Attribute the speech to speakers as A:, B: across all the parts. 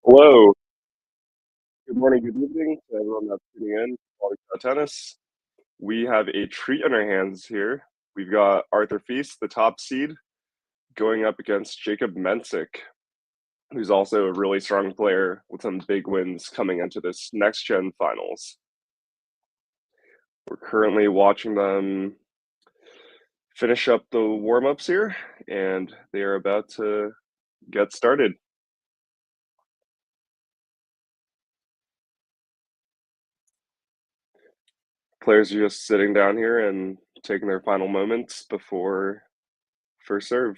A: Hello, good morning, good evening to everyone that's tuning in to Quality Shot Tennis. We have a treat on our hands here. We've got Arthur Feast, the top seed, going up against Jacob MENSIK, who's also a really strong player with some big wins coming into this next-gen finals. We're currently watching them finish up the warm-ups here, and they are about to get started. Players are just sitting down here and taking their final moments before first serve.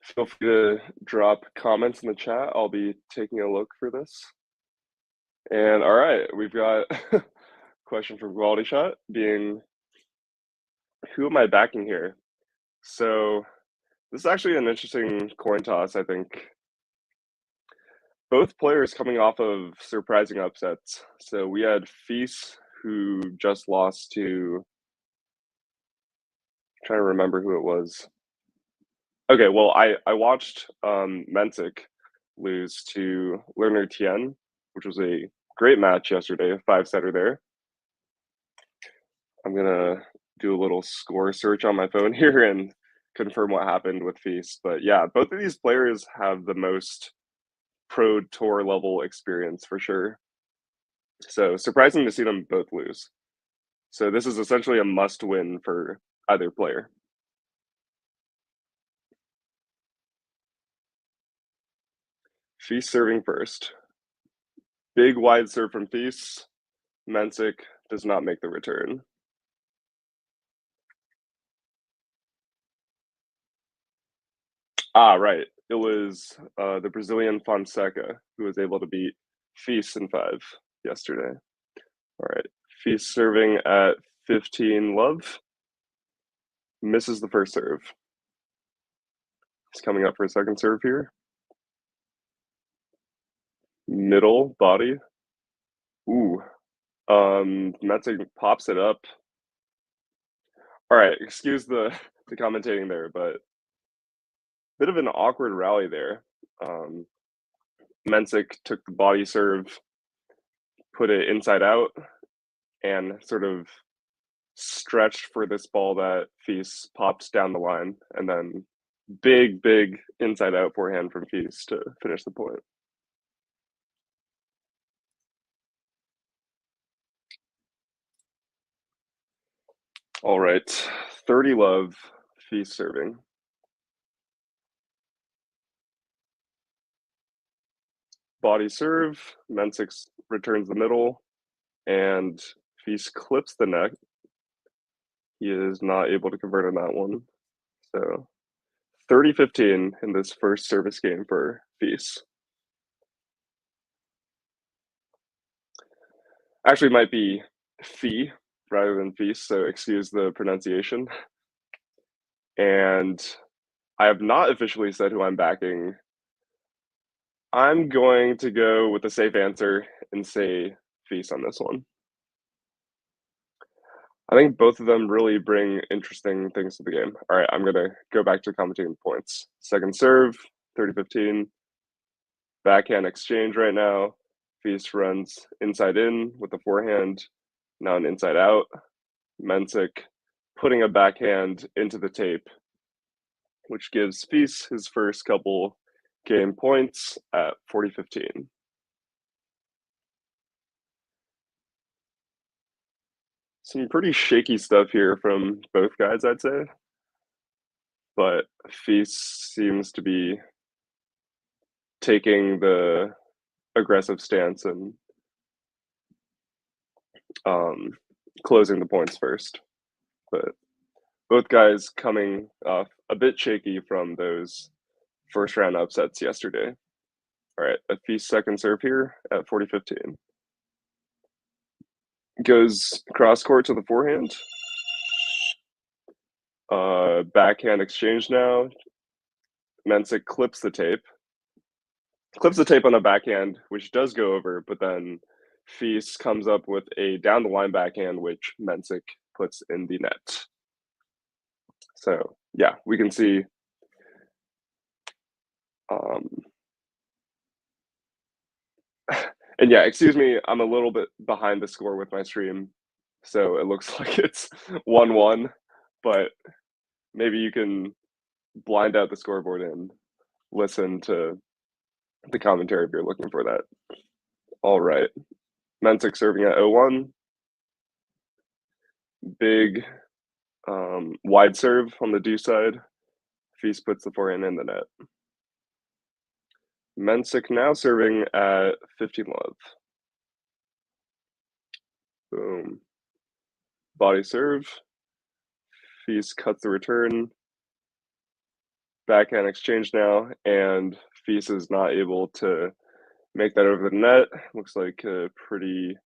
A: Feel free to drop comments in the chat. I'll be taking a look for this. And all right, we've got a question from Quality Shot being, who am I backing here? So this is actually an interesting coin toss, I think. Both players coming off of surprising upsets. So we had FILS, who just lost to, I'm trying to remember who it was. Okay, well, I watched MENSIK lose to Lerner Tien, which was a great match yesterday, a 5-setter there. I'm gonna do a little score search on my phone here and confirm what happened with Feast. But yeah, both of these players have the most pro tour level experience for sure. So surprising to see them both lose. So this is essentially a must win for either player. Feast serving first. Big wide serve from Feast. MENSIK does not make the return. Right. It was the Brazilian Fonseca who was able to beat Feast in 5 yesterday. All right. Feast serving at 15 love. Misses the first serve. He's coming up for a second serve here. Middle body. Ooh. MENSIK pops it up. All right. Excuse the commentating there, but bit of an awkward rally there. MENSIK took the body serve, put it inside out, and sort of stretched for this ball that Feast popped down the line, and then big inside out forehand from Feast to finish the point. All right, 30 love, Feast serving. Body serve, MENSIK returns the middle, and Feast clips the net. He is not able to convert on that one. So 30-15 in this first service game for Feast. Actually, might be Fee rather than Feast, so excuse the pronunciation. And I have not officially said who I'm backing. I'm going to go with a safe answer and say Feast on this one. I think both of them really bring interesting things to the game. All right, I'm going to go back to commentating points. Second serve, 30-15. Backhand exchange right now. Feast runs inside in with the forehand. Now an inside out. MENSIK putting a backhand into the tape, which gives Feast his first couple game points at 40-15. Some pretty shaky stuff here from both guys, I'd say. But Feast seems to be taking the aggressive stance and closing the points first. But both guys coming off a bit shaky from those first round upsets yesterday. All right, a Feast second serve here at 40-15. Goes cross court to the forehand. Backhand exchange now. MENSIK clips the tape. Clips the tape on the backhand, which does go over, but then Feast comes up with a down the line backhand, which MENSIK puts in the net. So yeah, we can see Um, and yeah, excuse me, I'm a little bit behind the score with my stream, so it looks like it's 1-1, but maybe you can blind out the scoreboard and listen to the commentary if you're looking for that. All right. MENSIK serving at 0-1. Big wide serve on the deuce side. FILS puts the forehand in the net. MENSIK now serving at 15 love. Boom. Body serve. FILS cuts the return. Backhand exchange now, and FILS is not able to make that over the net. Looks like a pretty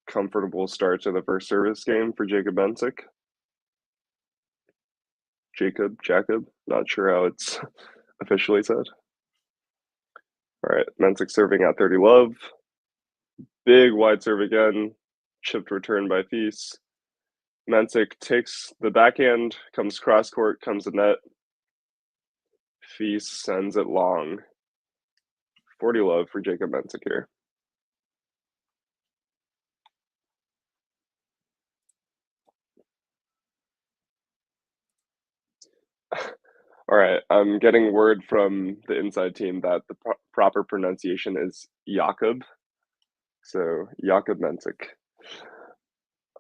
A: comfortable start to the first service game for Jacob MENSIK. Jacob, not sure how it's officially said. All right, MENSIK serving at 30 love. Big wide serve again. Chipped return by FILS. MENSIK takes the backhand, comes cross court, comes to net. FILS sends it long. 40 love for Jacob MENSIK here. All right, I'm getting word from the inside team that the proper pronunciation is Jakob. So Jakob MENSIK.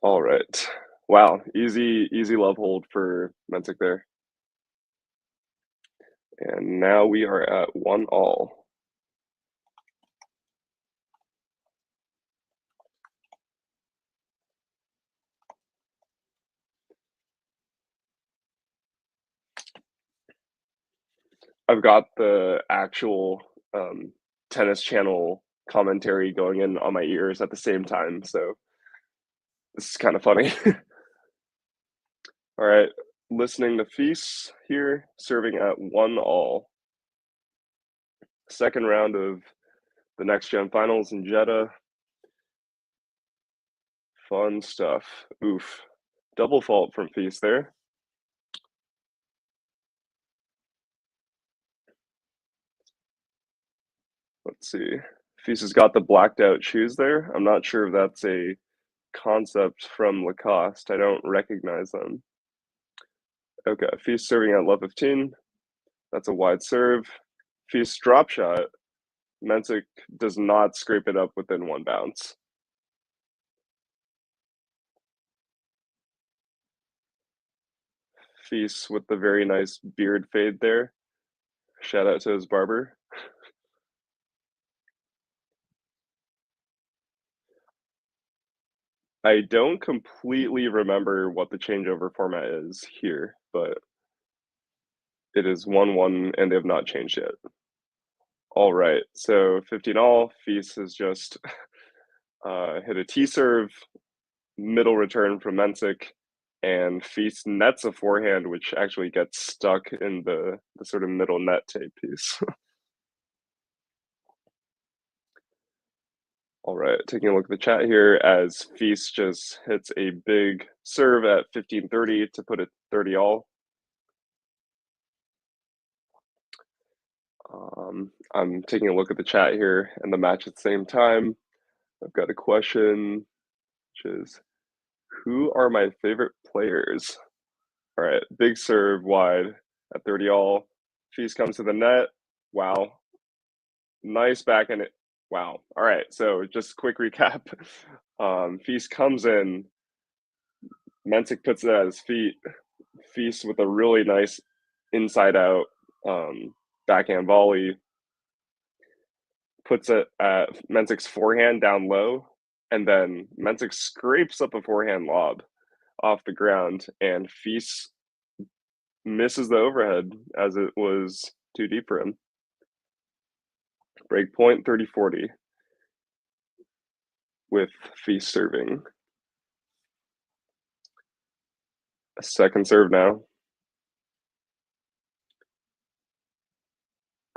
A: All right. Wow, easy love hold for MENSIK there. And now we are at 1-1. I've got the actual tennis channel commentary going in on my ears at the same time, so this is kind of funny. All right, listening to FILS here, serving at 1-1. Second round of the next gen finals in Jeddah. Fun stuff. Oof. Double fault from FILS there. Let's see. FILS has got the blacked out shoes there. I'm not sure if that's a concept from Lacoste. I don't recognize them. Okay, FILS serving at love 15. That's a wide serve. FILS drop shot. MENSIK does not scrape it up within one bounce. FILS with the very nice beard fade there. Shout out to his barber. I don't completely remember what the changeover format is here, but it is 1-1 and they have not changed yet. All right, so 15-all. FILS has just hit a T serve, middle return from MENSIK, and FILS nets a forehand, which actually gets stuck in the sort of middle net tape piece. All right, taking a look at the chat here as FILS just hits a big serve at 15-30 to put it 30-all. I'm taking a look at the chat here and the match at the same time. I've got a question, which is, who are my favorite players? All right, big serve wide at 30-all. FILS comes to the net. Wow. Nice backhand. Wow. All right, so just quick recap. FILS comes in. MENSIK puts it at his feet. FILS with a really nice inside out backhand volley. Puts it at MENSIK's forehand down low, and then MENSIK scrapes up a forehand lob off the ground, and FILS misses the overhead as it was too deep for him. Break point 30-40 with FILS serving. A second serve now.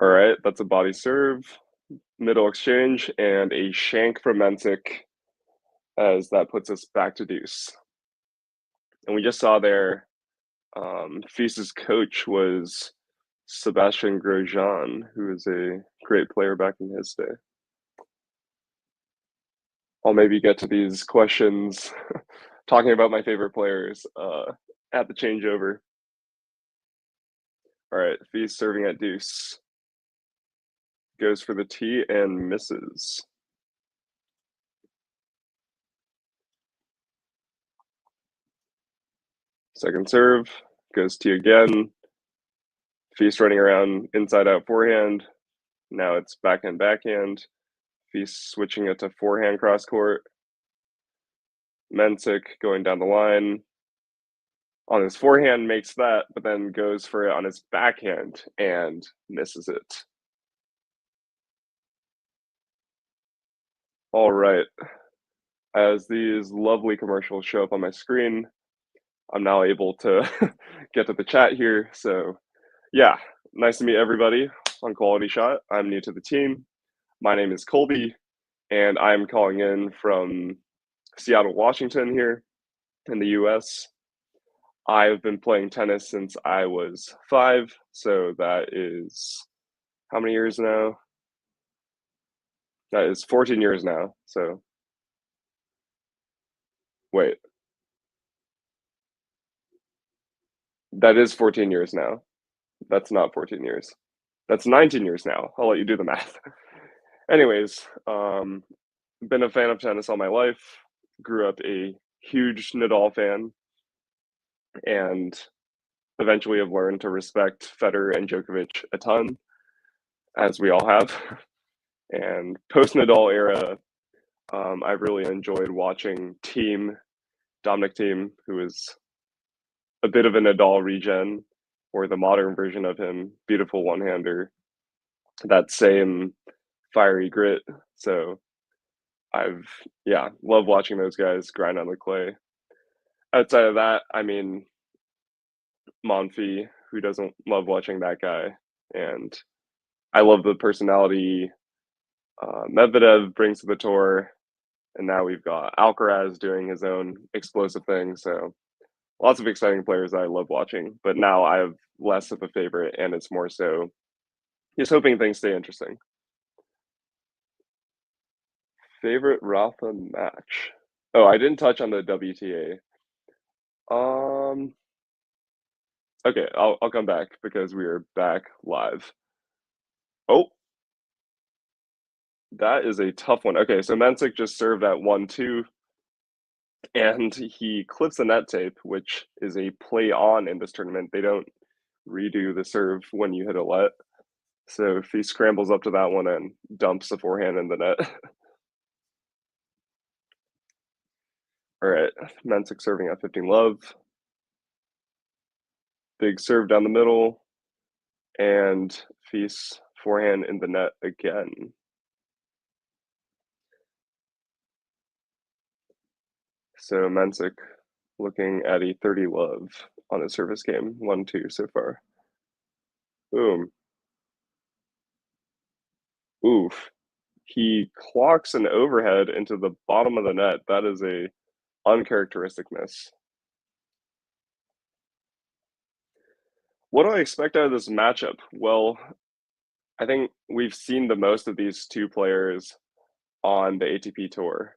A: All right, that's a body serve, middle exchange, and a shank from MENSIK as that puts us back to deuce. And we just saw there, FILS's coach was Sebastian Grosjean, who is a great player back in his day. I'll maybe get to these questions talking about my favorite players at the changeover. All right, Feast serving at deuce. Goes for the tee and misses. Second serve, goes tee again. Feast running around inside out forehand. Now it's backhand. Feast switching it to forehand cross court. MENSIK going down the line. On his forehand makes that, but then goes for it on his backhand and misses it. All right. As these lovely commercials show up on my screen, I'm now able to get to the chat here. So, yeah, nice to meet everybody on Quality Shot. I'm new to the team. My name is Colby, and I'm calling in from Seattle, Washington, here in the US. I've been playing tennis since I was 5, so that is how many years now? That is 14 years now. So, wait, that is 14 years now. That's not 14 years. That's 19 years now. I'll let you do the math. Anyways, been a fan of tennis all my life. Grew up a huge Nadal fan, and eventually have learned to respect Federer and Djokovic a ton, as we all have. And post Nadal era, I've really enjoyed watching Dominic Thiem, who is a bit of a Nadal regen, or the modern version of him, beautiful one-hander, that same fiery grit. So I've love watching those guys grind on the clay. Outside of that, I mean, Monfils, who doesn't love watching that guy? And I love the personality Medvedev brings to the tour, and now we've got Alcaraz doing his own explosive thing. So lots of exciting players that I love watching. But now I have less of a favorite, and it's more so just hoping things stay interesting. Favorite Rafa match? Oh, I didn't touch on the WTA. Um, okay, I'll come back because we are back live. Oh, that is a tough one. Okay, so MENSIK just served at 1-2, and he clips the net tape, which is a play on in this tournament. They don't redo the serve when you hit a let. So if he scrambles up to that one and dumps the forehand in the net. All right, MENSIK serving at 15 love. Big serve down the middle, and Feast forehand in the net again. So MENSIK looking at a 30 love on his service game, 1-2 so far. Boom. Oof. He clocks an overhead into the bottom of the net. That is a uncharacteristic miss. What do I expect out of this matchup? Well, I think we've seen the most of these two players on the ATP tour.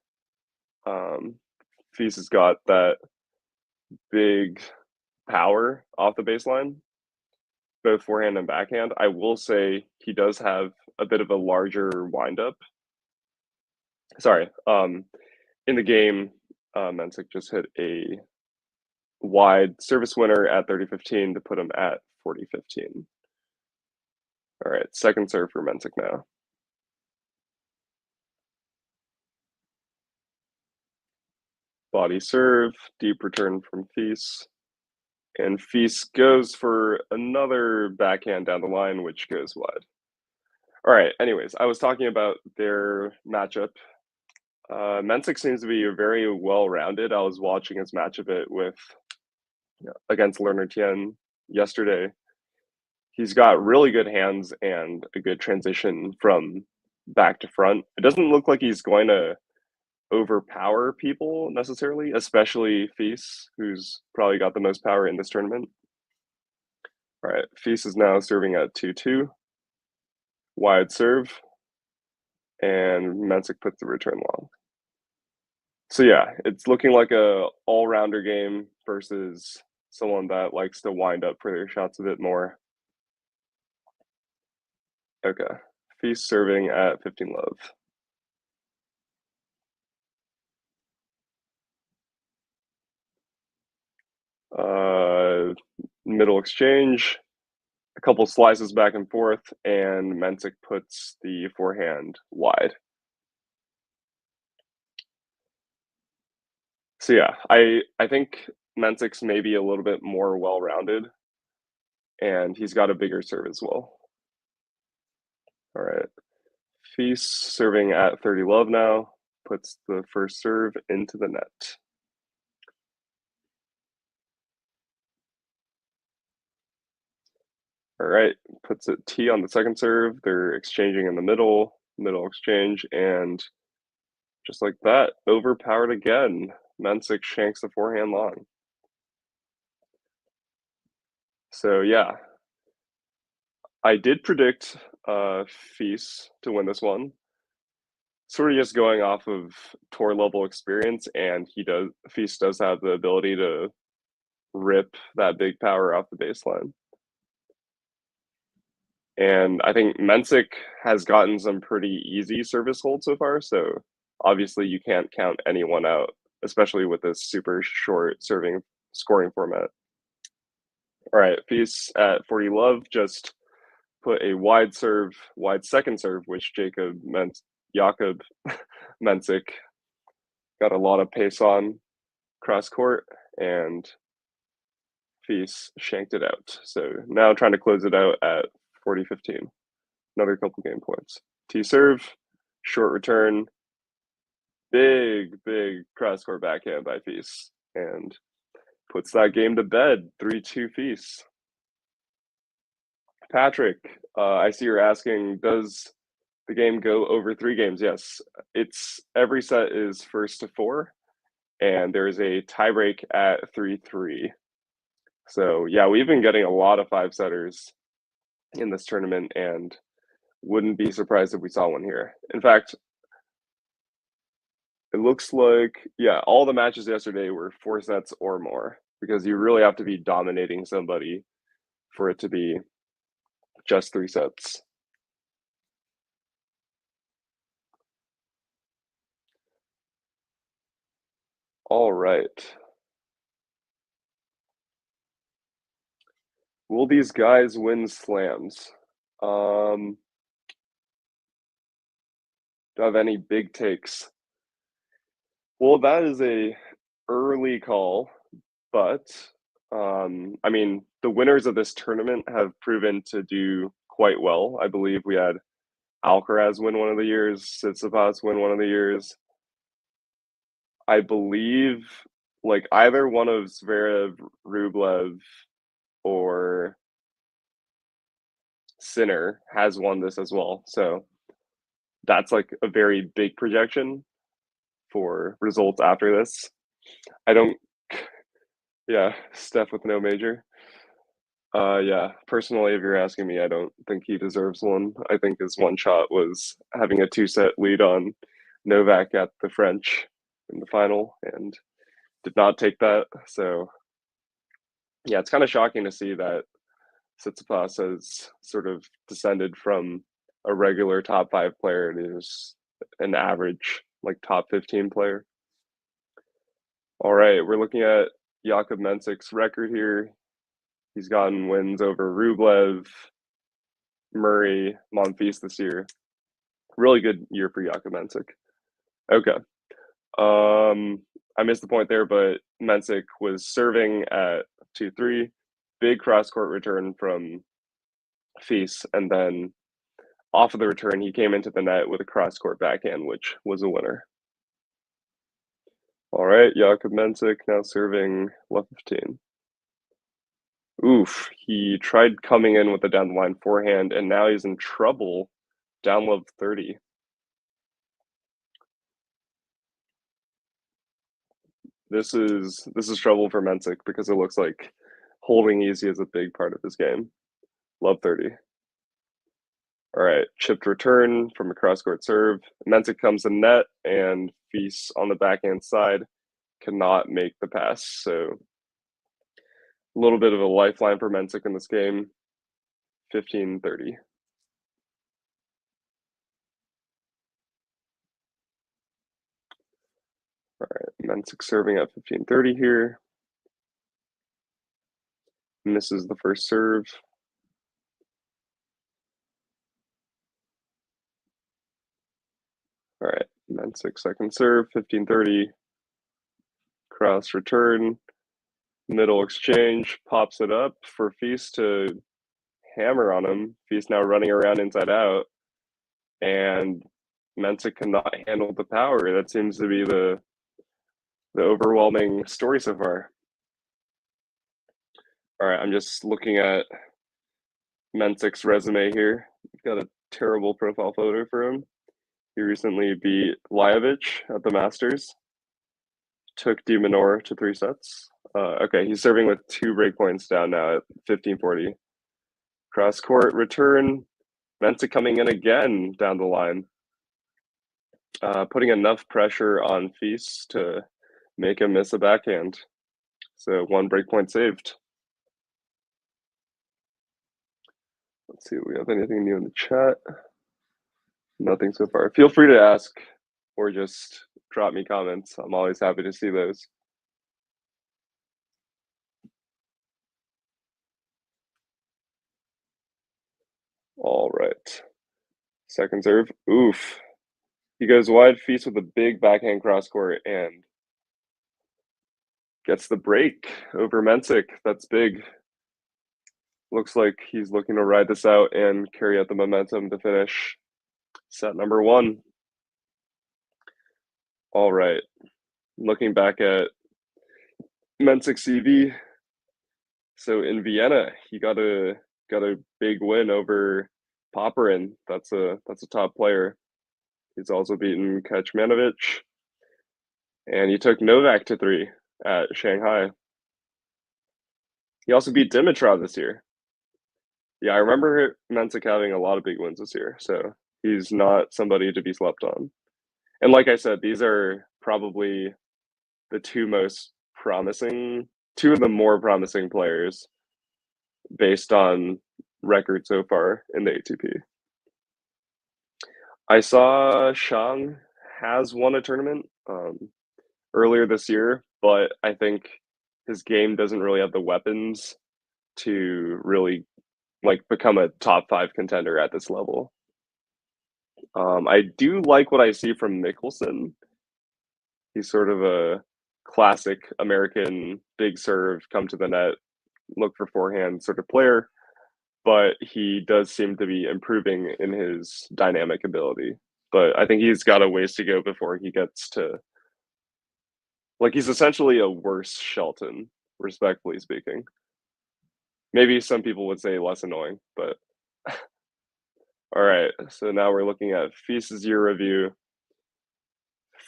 A: Feast has got that big power off the baseline, both forehand and backhand. I will say he does have a bit of a larger windup. Sorry, in the game, MENSIK just hit a wide service winner at 30-15 to put him at 40-15. All right, second serve for MENSIK now. Body serve, deep return from Feast. And Feast goes for another backhand down the line, which goes wide. All right, anyways, I was talking about their matchup. MENSIK seems to be very well-rounded. I was watching his match a bit against Lerner Tien yesterday. He's got really good hands and a good transition from back to front. It doesn't look like he's going to overpower people necessarily, especially Feast, who's probably got the most power in this tournament. All right, FIS is now serving at 2-2, wide serve, and MENSIK puts the return long. So yeah, it's looking like a all-rounder game versus someone that likes to wind up for their shots a bit more. Okay, FIS serving at 15 love. Middle exchange, a couple slices back and forth, and MENSIK puts the forehand wide. So yeah, I think MENSIK's maybe a little bit more well-rounded, and he's got a bigger serve as well. All right, FIS serving at 30 love now, puts the first serve into the net. All right, puts it T on the second serve. They're exchanging in the middle exchange, and just like that, overpowered again. MENSIK shanks the forehand long. So yeah, I did predict FIS to win this one. Sort of just going off of tour level experience, and FIS does have the ability to rip that big power off the baseline. And I think MENSIK has gotten some pretty easy service holds so far, so obviously you can't count anyone out, especially with this super short serving scoring format. All right, FIS at 40 love just put a wide second serve, which Jakob MENSIK got a lot of pace on cross court, and FIS shanked it out. So now trying to close it out at 40-15. Another couple game points. T serve, short return, big cross court backhand by FIS, and puts that game to bed. 3-2 FIS. Patrick, I see you're asking, does the game go over 3 games? Yes, it's every set is first to 4, and there's a tiebreak at 3-3. So yeah, we've been getting a lot of 5-setters in this tournament, and wouldn't be surprised if we saw one here. In fact, it looks like, yeah, all the matches yesterday were 4 sets or more, because you really have to be dominating somebody for it to be just 3 sets. All right. Will these guys win slams? Do I have any big takes? Well, that is a early call, but I mean, the winners of this tournament have proven to do quite well. I believe we had Alcaraz win one of the years, Tsitsipas win one of the years. I believe like either one of Zverev, Rublev, or Sinner has won this as well. So that's like a very big projection for results after this. I don't, yeah, Steph with no major. Yeah, personally, if you're asking me, I don't think he deserves one. I think his one shot was having a 2-set lead on Novak at the French in the final and did not take that. So, yeah, it's kind of shocking to see that Tsitsipas has sort of descended from a regular top 5 player to just an average, like top 15 player. All right, we're looking at Jakob MENSIK's record here. He's gotten wins over Rublev, Murray, Monfils this year. Really good year for Jakob MENSIK. Okay. I missed the point there, but MENSIK was serving at 2-3. Big cross court return from FIS, and then off of the return, he came into the net with a cross court backhand, which was a winner. All right, Jakob MENSIK now serving left 15. Oof, he tried coming in with a down the line forehand, and now he's in trouble down love 30. This is trouble for MENSIK because it looks like Holding easy is a big part of his game. Love 30. All right, chipped return from a cross-court serve. MENSIK comes in net, and FILS on the backhand side cannot make the pass. So a little bit of a lifeline for MENSIK in this game. 15-30. All right, MENSIK serving at 15-30 here. Misses the first serve. All right, MENSIK second serve, 15-30. Cross return, middle exchange, pops it up for FILS to hammer on him. FILS now running around inside out, and MENSIK cannot handle the power. That seems to be the overwhelming story so far. All right, I'm just looking at MENSIK's resume here. Got a terrible profile photo for him. He recently beat Lajovic at the Masters. Took de Minaur to 3 sets. Okay, he's serving with 2 breakpoints down now at 15-40. Cross court return. MENSIK coming in again down the line. Putting enough pressure on FILS to make him miss a backhand. So 1 breakpoint saved. Let's see if we have anything new in the chat. Nothing so far. Feel free to ask or just drop me comments. I'm always happy to see those. All right. Second serve. Oof. He goes wide, FILS with a big backhand cross court and gets the break over MENSIK. That's big. Looks like he's looking to ride this out and carry out the momentum to finish set number 1. All right. Looking back at MENSIK CV. So in Vienna, he got a big win over Popperin. That's a top player. He's also beaten Kecmanovic, and he took Novak to 3 at Shanghai. He also beat Dimitrov this year. Yeah, I remember MENSIK having a lot of big wins this year, so he's not somebody to be slept on. And like I said, these are probably the 2 of the more promising players based on record so far in the ATP. I saw Shang has won a tournament earlier this year, but I think his game doesn't really have the weapons to really become a top 5 contender at this level. I do like what I see from Mickelson. He's sort of a classic American big serve, come to the net, look for forehand sort of player, but he does seem to be improving in his dynamic ability. But I think he's got a ways to go before he gets to he's essentially a worse Shelton, respectfully speaking. Maybe some people would say less annoying, but all right. So now we're looking at FILS' year review.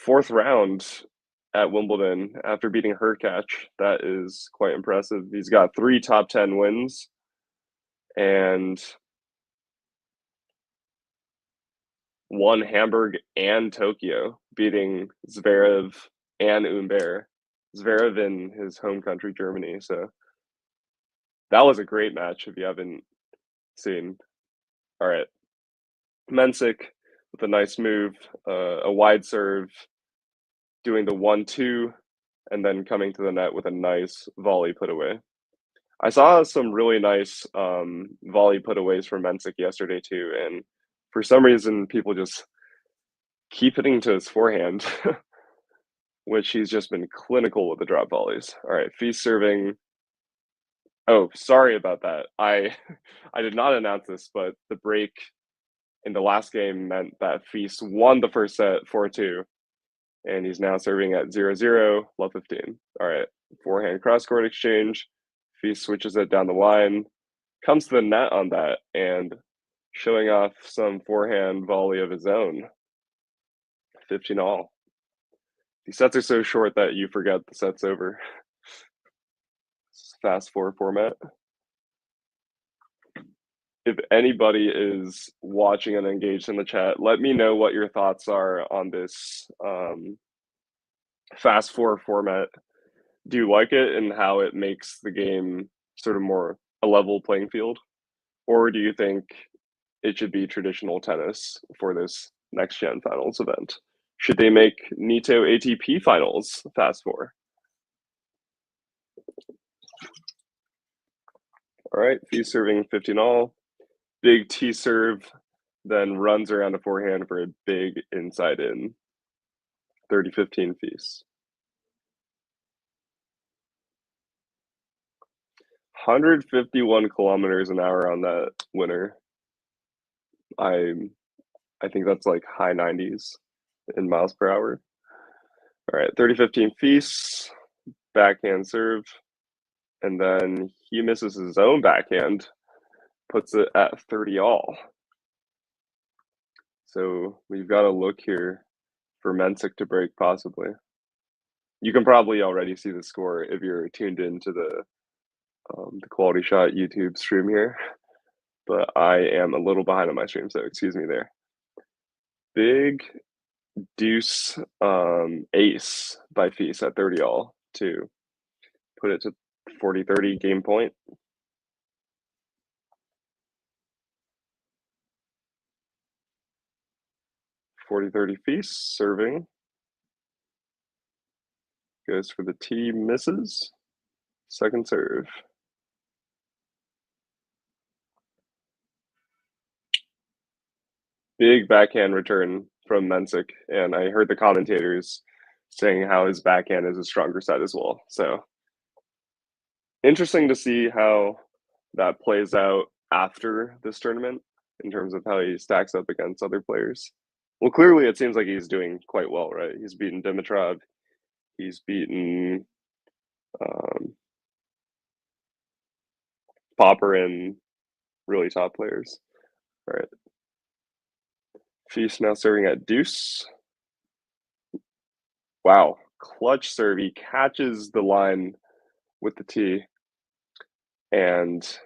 A: 4th round at Wimbledon after beating Hurkacz. That is quite impressive. He's got 3 top 10 wins and won Hamburg and Tokyo, beating Zverev and Humbert. Zverev in his home country, Germany. So that was a great match if you haven't seen. All right. MENSIK with a nice move, a wide serve, doing the 1-2, and then coming to the net with a nice volley put away. I saw some really nice volley putaways from MENSIK yesterday too, and for some reason people just keep hitting to his forehand, which he's just been clinical with the drop volleys. All right, FILS serving. Oh, sorry about that. I did not announce this, but the break in the last game meant that FILS won the first set 4-2, and he's now serving at 0-0, love 15. All right, forehand cross-court exchange. FILS switches it down the line, comes to the net on that, and showing off some forehand volley of his own. 15 all. These sets are so short that you forget the set's over. fast four format. If anybody is watching and engaged in the chat, let me know what your thoughts are on this fast four format. Do you like it and how it makes the game sort of more a level playing field? Or do you think it should be traditional tennis for this next gen finals event? Should they make Nito ATP finals fast four? All right, FILS serving 15 all. Big T serve, then runs around a forehand for a big inside in. 30-15 FILS. 151 kilometers an hour on that winner. I think that's like high 90s in miles per hour. All right, 30-15 FILS, backhand serve, and then he misses his own backhand, puts it at 30 all. So we've got to look here for MENSIK to break possibly. You can probably already see the score if you're tuned into the Quality Shot YouTube stream here, but I am a little behind on my stream, so excuse me there. Big deuce ace by FILS at 30 all to put it to 40-30 game point. 40-30 FILS serving. Goes for the T, misses. Second serve. Big backhand return from MENSIK, and I heard the commentators saying how his backhand is a stronger side as well. So interesting to see how that plays out after this tournament in terms of how he stacks up against other players. Well, clearly it seems like he's doing quite well, right? He's beaten Dimitrov. He's beaten Popper and really top players. All right. FILS now serving at deuce. Wow, clutch serve. He catches the line with the T and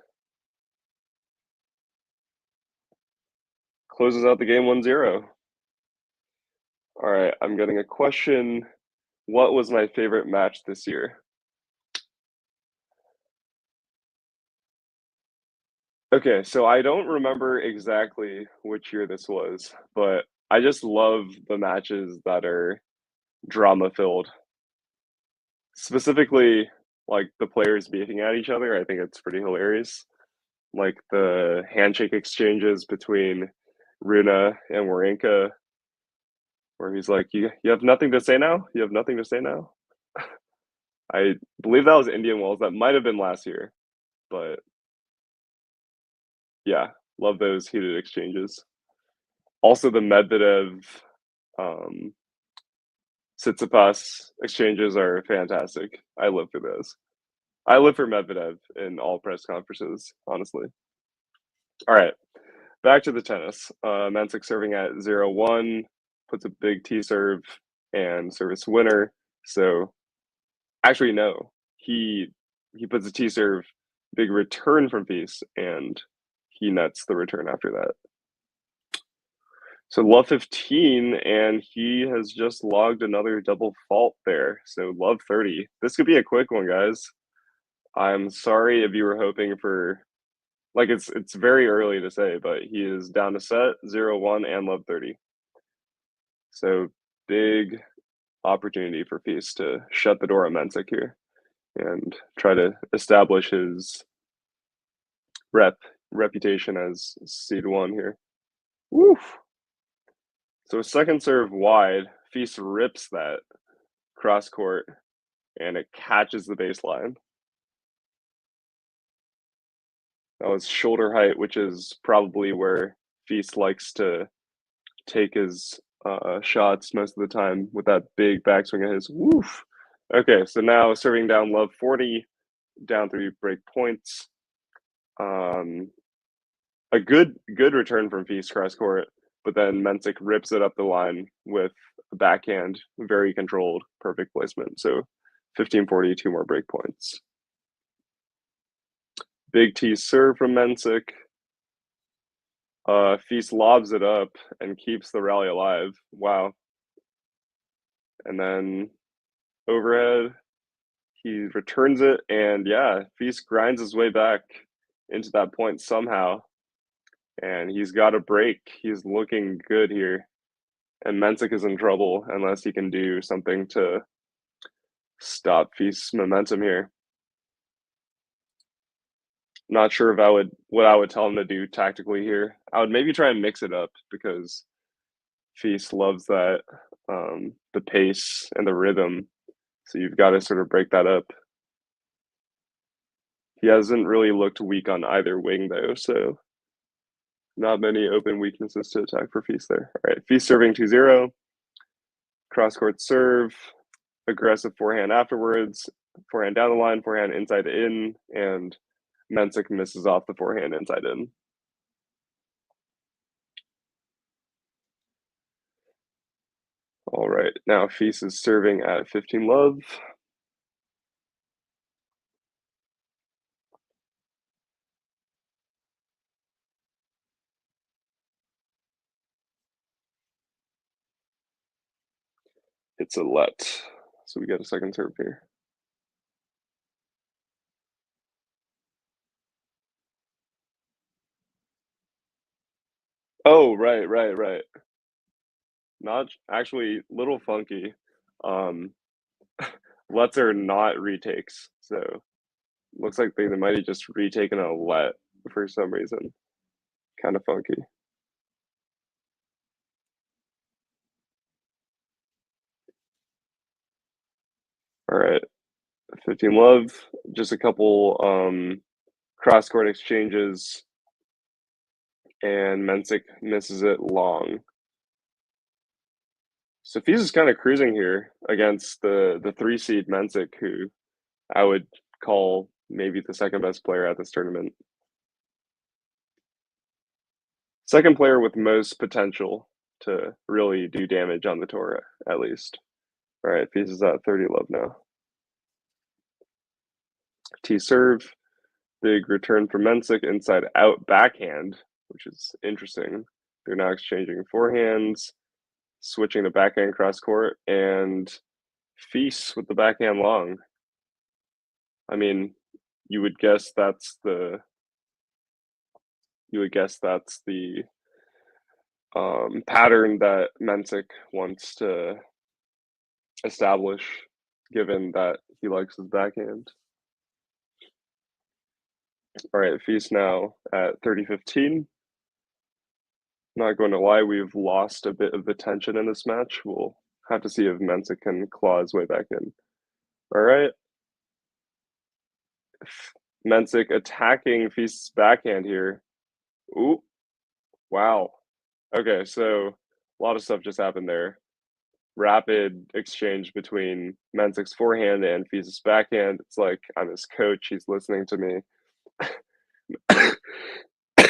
A: closes out the game 1-0. All right, I'm getting a question. What was my favorite match this year? Okay, so I don't remember exactly which year this was, but I just love the matches that are drama filled. Specifically, like the players beating at each other. I think it's pretty hilarious. Like the handshake exchanges between Runa and Wawrinka, where he's like, you have nothing to say now? You have nothing to say now? I believe that was Indian Wells. That might have been last year, but yeah, love those heated exchanges. Also, the Medvedev Tsitsipas exchanges are fantastic. I live for those. I live for Medvedev in all press conferences, honestly. All right, back to the tennis. MENSIK serving at 0-1, puts a big T serve and service winner. So, actually, no, he puts a T serve, big return from FILS, and he nets the return after that. So love 15, and he has just logged another double fault there. So love 30. This could be a quick one, guys. I'm sorry if you were hoping for, like, it's very early to say, but he is down to set 0-1 and love 30. So big opportunity for FILS to shut the door on MENSIK here and try to establish his reputation as seed one here. Woof. So second serve wide, FILS rips that cross court, and it catches the baseline. That was shoulder height, which is probably where FILS likes to take his shots most of the time with that big backswing of his. Woof. Okay, so now serving down love 40, down 3 break points. A good return from FILS cross court, but then MENSIK rips it up the line with a backhand, very controlled, perfect placement. So 15-40, 2 more break points. Big T serve from MENSIK. FILS lobs it up and keeps the rally alive. Wow. And then overhead, he returns it, and yeah, FILS grinds his way back into that point somehow. And he's got a break. He's looking good here. And MENSIK is in trouble unless he can do something to stop FILS' momentum here. Not sure if what I would tell him to do tactically here. I would maybe try and mix it up because FILS loves that the pace and the rhythm. So you've got to sort of break that up. He hasn't really looked weak on either wing though, so not many open weaknesses to attack for FILS there. All right, FILS serving 2-0. Cross court serve, aggressive forehand afterwards, forehand down the line, forehand inside in, and MENSIK misses off the forehand inside in. All right, now FILS is serving at 15 love. It's a let, so we get a second serve here. Oh, right. Not actually, little funky. Um, lets are not retakes, so looks like they might have just retaken a let for some reason. Kind of funky. All right, 15 love. Just a couple cross court exchanges, and MENSIK misses it long. So FILS is kind of cruising here against the 3 seed MENSIK, who I would call maybe the second best player at this tournament. Second player with most potential to really do damage on the tour, at least. All right, FILS is at 30 love now. T serve, big return from MENSIK, inside out backhand, which is interesting. They're now exchanging forehands, switching to backhand cross court, and FILS with the backhand long. I mean, you would guess that's the pattern that MENSIK wants to establish, given that he likes his backhand. All right, FILS now at 30-15. Not going to lie, we've lost a bit of the tension in this match. We'll have to see if MENSIK can claw his way back in. All right. MENSIK attacking FILS' backhand here. Ooh, wow. Okay, so a lot of stuff just happened there. Rapid exchange between MENSIK's forehand and FILS' backhand. It's like I'm his coach. He's listening to me.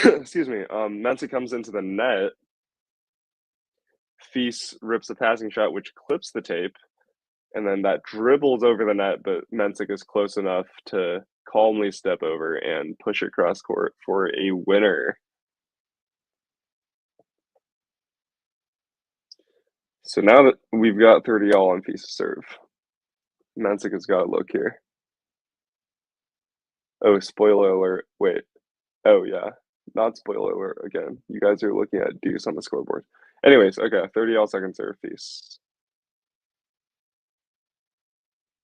A: Excuse me. MENSIK comes into the net. FILS rips a passing shot, which clips the tape, and then that dribbles over the net, but MENSIK is close enough to calmly step over and push it cross court for a winner. So now that we've got 30 all on FILS serve, MENSIK has got a look here. Oh, spoiler alert. Wait. Oh, yeah. Not spoiler alert again. You guys are looking at deuce on the scoreboard. Anyways, okay. 30 all second serve FILS.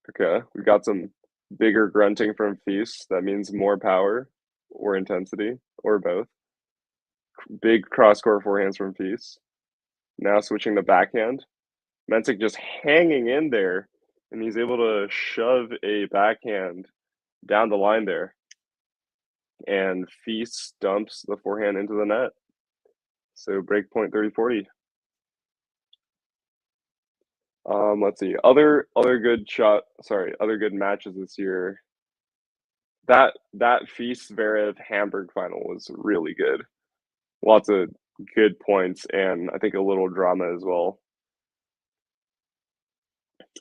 A: Okay. We got some bigger grunting from FILS. That means more power or intensity or both. Big cross court forehands from FILS. Now switching to backhand. MENSIK just hanging in there, and he's able to shove a backhand down the line there. And FILS dumps the forehand into the net. So break point 30-40. Let's see. Other good matches this year. That FILS Zverev Hamburg final was really good. Lots of good points and I think a little drama as well.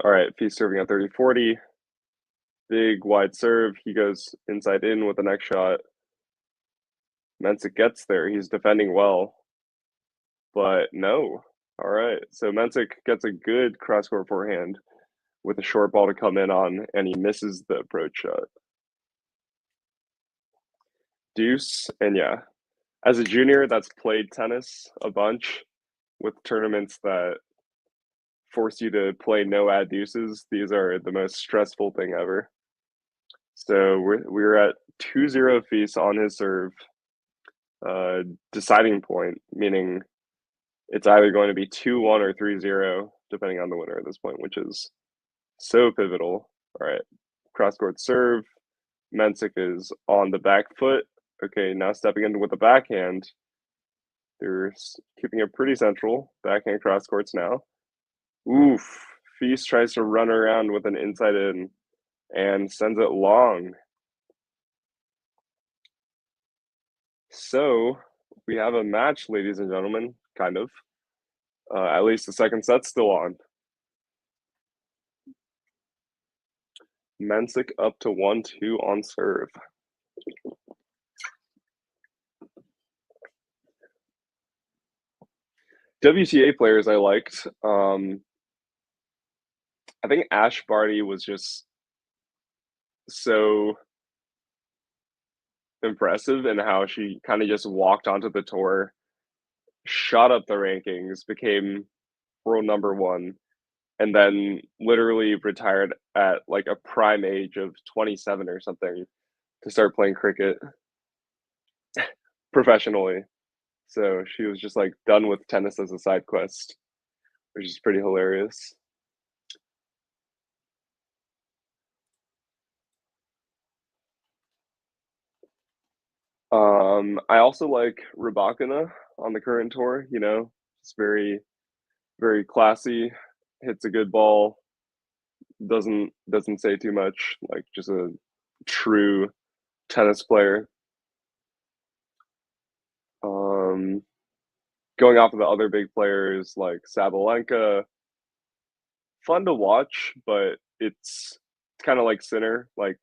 A: All right, FILS serving at 30-40. Big wide serve. He goes inside in with the next shot. MENSIK gets there. He's defending well, but no. All right. So MENSIK gets a good cross-court forehand with a short ball to come in on, and he misses the approach shot. Deuce, and yeah. As a junior that's played tennis a bunch with tournaments that force you to play no ad deuces, these are the most stressful thing ever. So we're at 2-0 FILS on his serve. Deciding point, meaning it's either going to be 2-1 or 3-0, depending on the winner at this point, which is so pivotal. All right, cross-court serve. MENSIK is on the back foot. Okay, now stepping in with the backhand. They're keeping it pretty central. Backhand cross courts now. Oof. FILS tries to run around with an inside in and sends it long. So we have a match, ladies and gentlemen, kind of. At least the second set's still on. MENSIK up to 1-2 on serve. WTA players I liked. I think Ash Barty was just so impressive in how she kind of just walked onto the tour, shot up the rankings, became world number one, and then literally retired at like a prime age of 27 or something to start playing cricket professionally. So she was just like done with tennis as a side quest, which is pretty hilarious. I also like Rybakina on the current tour. You know, it's very classy, hits a good ball, doesn't say too much, like just a true tennis player. Um, Going off of the other big players like Sabalenka, fun to watch, but it's kind of like Sinner, like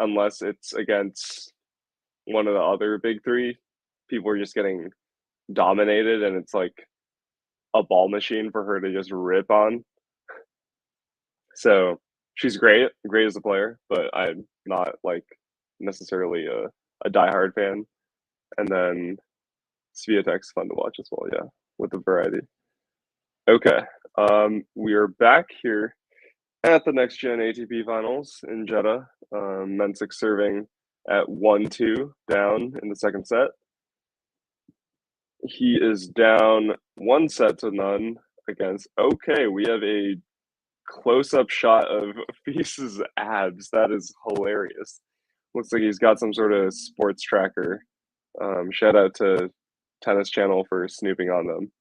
A: unless it's against one of the other big three, people are just getting dominated, and it's like a ball machine for her to just rip on. So she's great as a player, but I'm not like necessarily a diehard fan. And then Swiatek's fun to watch as well, yeah, with the variety. Okay, we are back here at the next gen ATP finals in Jeddah. MENSIK serving at 1-2 down in the second set. He is down 1-0 against. Okay, we have a close-up shot of FILS's abs. That is hilarious. Looks like he's got some sort of sports tracker. Shout out to Tennis Channel for snooping on them.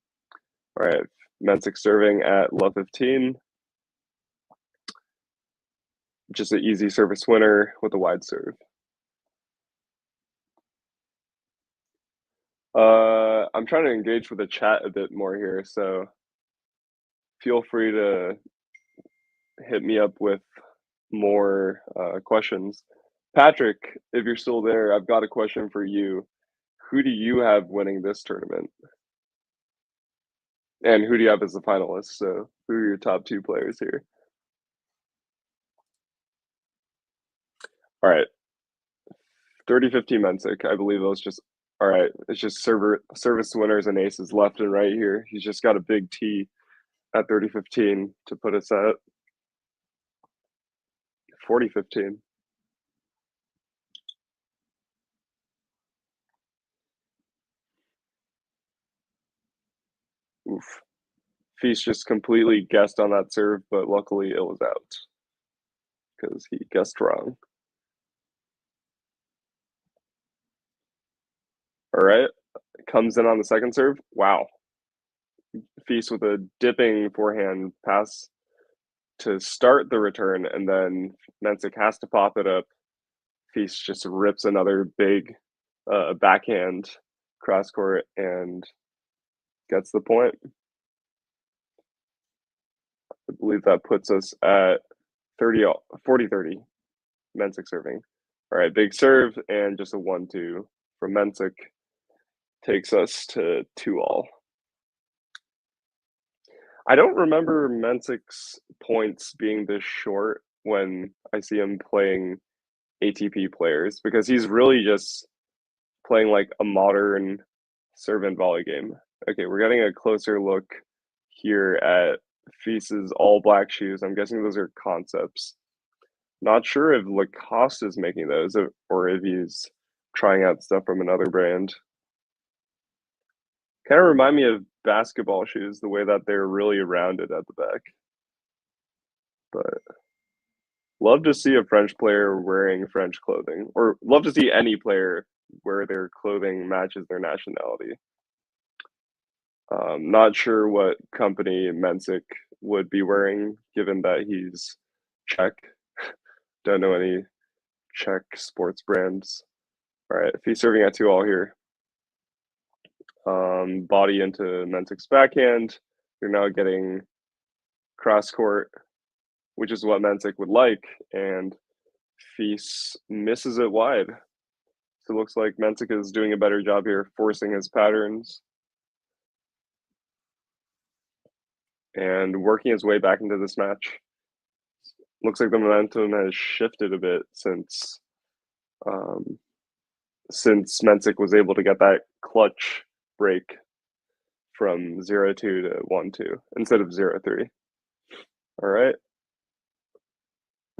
A: All right, MENSIK serving at love 15. Just an easy service winner with a wide serve. I'm trying to engage with the chat a bit more here, so feel free to hit me up with more questions. Patrick, if you're still there, I've got a question for you. Who do you have winning this tournament? And who do you have as the finalists? So, who are your top two players here? All right, 30-15 MENSIK. I believe those just all right. It's just service winners and aces left and right here. He's just got a big T at 30-15 to put us at 40-15. Oof. FILS just completely guessed on that serve, but luckily it was out because he guessed wrong. All right, comes in on the second serve. Wow. FILS with a dipping forehand pass to start the return, and then MENSIK has to pop it up. FILS just rips another big backhand cross court and gets the point. I believe that puts us at 40-30. MENSIK serving. All right, big serve and just a 1-2 from MENSIK takes us to 2-all. I don't remember MENSIK's points being this short when I see him playing ATP players because he's really just playing like a modern serve and volley game. Okay, we're getting a closer look here at FILS's all black shoes. I'm guessing those are concepts. Not sure if Lacoste is making those or if he's trying out stuff from another brand. Kind of remind me of basketball shoes, the way that they're really rounded at the back. But love to see a French player wearing French clothing, or love to see any player where their clothing matches their nationality. Not sure what company MENSIK would be wearing, given that he's Czech. Don't know any Czech sports brands. All right, if he's serving at 2-all here. Body into MENSIK's backhand. You're now getting cross court, which is what MENSIK would like, and FILS misses it wide. So it looks like MENSIK is doing a better job here, forcing his patterns and working his way back into this match. Looks like the momentum has shifted a bit since MENSIK was able to get that clutch break from 0-2 to 1-2 instead of 0-3. All right.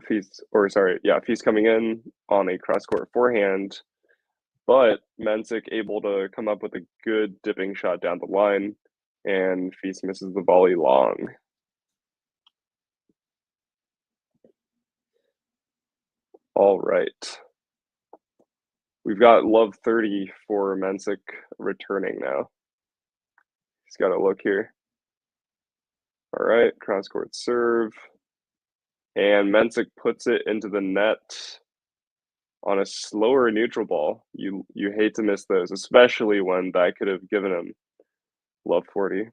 A: FILS coming in on a cross-court forehand, but MENSIK able to come up with a good dipping shot down the line, and FILS misses the volley long. All right. We've got love 30 for MENSIK returning now. He's got a look here. All right, cross-court serve. And MENSIK puts it into the net on a slower neutral ball. You hate to miss those, especially when that could have given him love 40.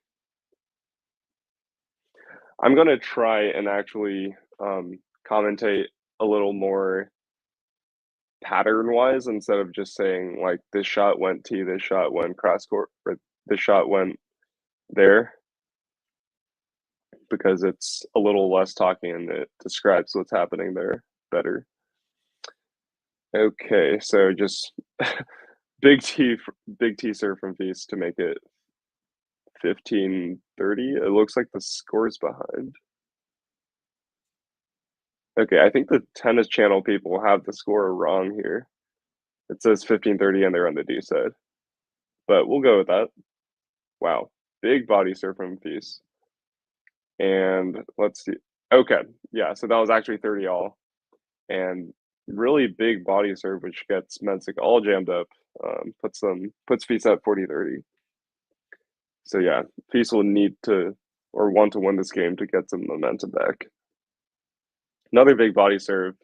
A: I'm going to try and actually commentate a little more pattern-wise instead of just saying, like, this shot went T, this shot went cross-court, or this shot went there, because it's a little less talking and it describes what's happening there better. Okay, so just big T serve from FILS to make it 15-30. It looks like the score's behind. Okay, I think the Tennis Channel people have the score wrong here. It says 15-30 and they're on the D side. But we'll go with that. Wow, big body serve from FILS. And let's see. Okay, yeah, so that was actually 30-all. And really big body serve, which gets MENSIK all jammed up, puts FILS at 40-30. So yeah, FILS will need to or want to win this game to get some momentum back. Another big body serve,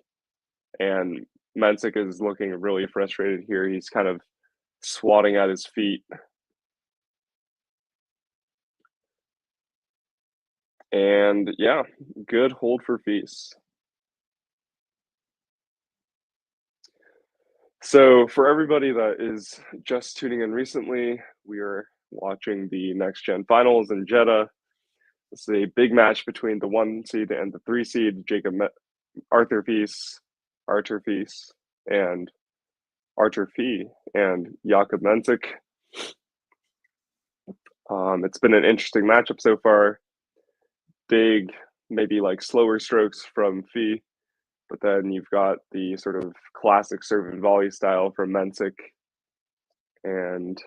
A: and MENSIK is looking really frustrated here. He's kind of swatting at his feet. And yeah, good hold for FILS. So for everybody that is just tuning in recently, we are watching the Next Gen Finals in Jeddah. It's a big match between the 1 seed and the 3 seed, Arthur FILS, and Arthur Fee and Jakub MENSIK. It's been an interesting matchup so far. Big, maybe like slower strokes from Fee, but then you've got the sort of classic serve and volley style from MENSIK. And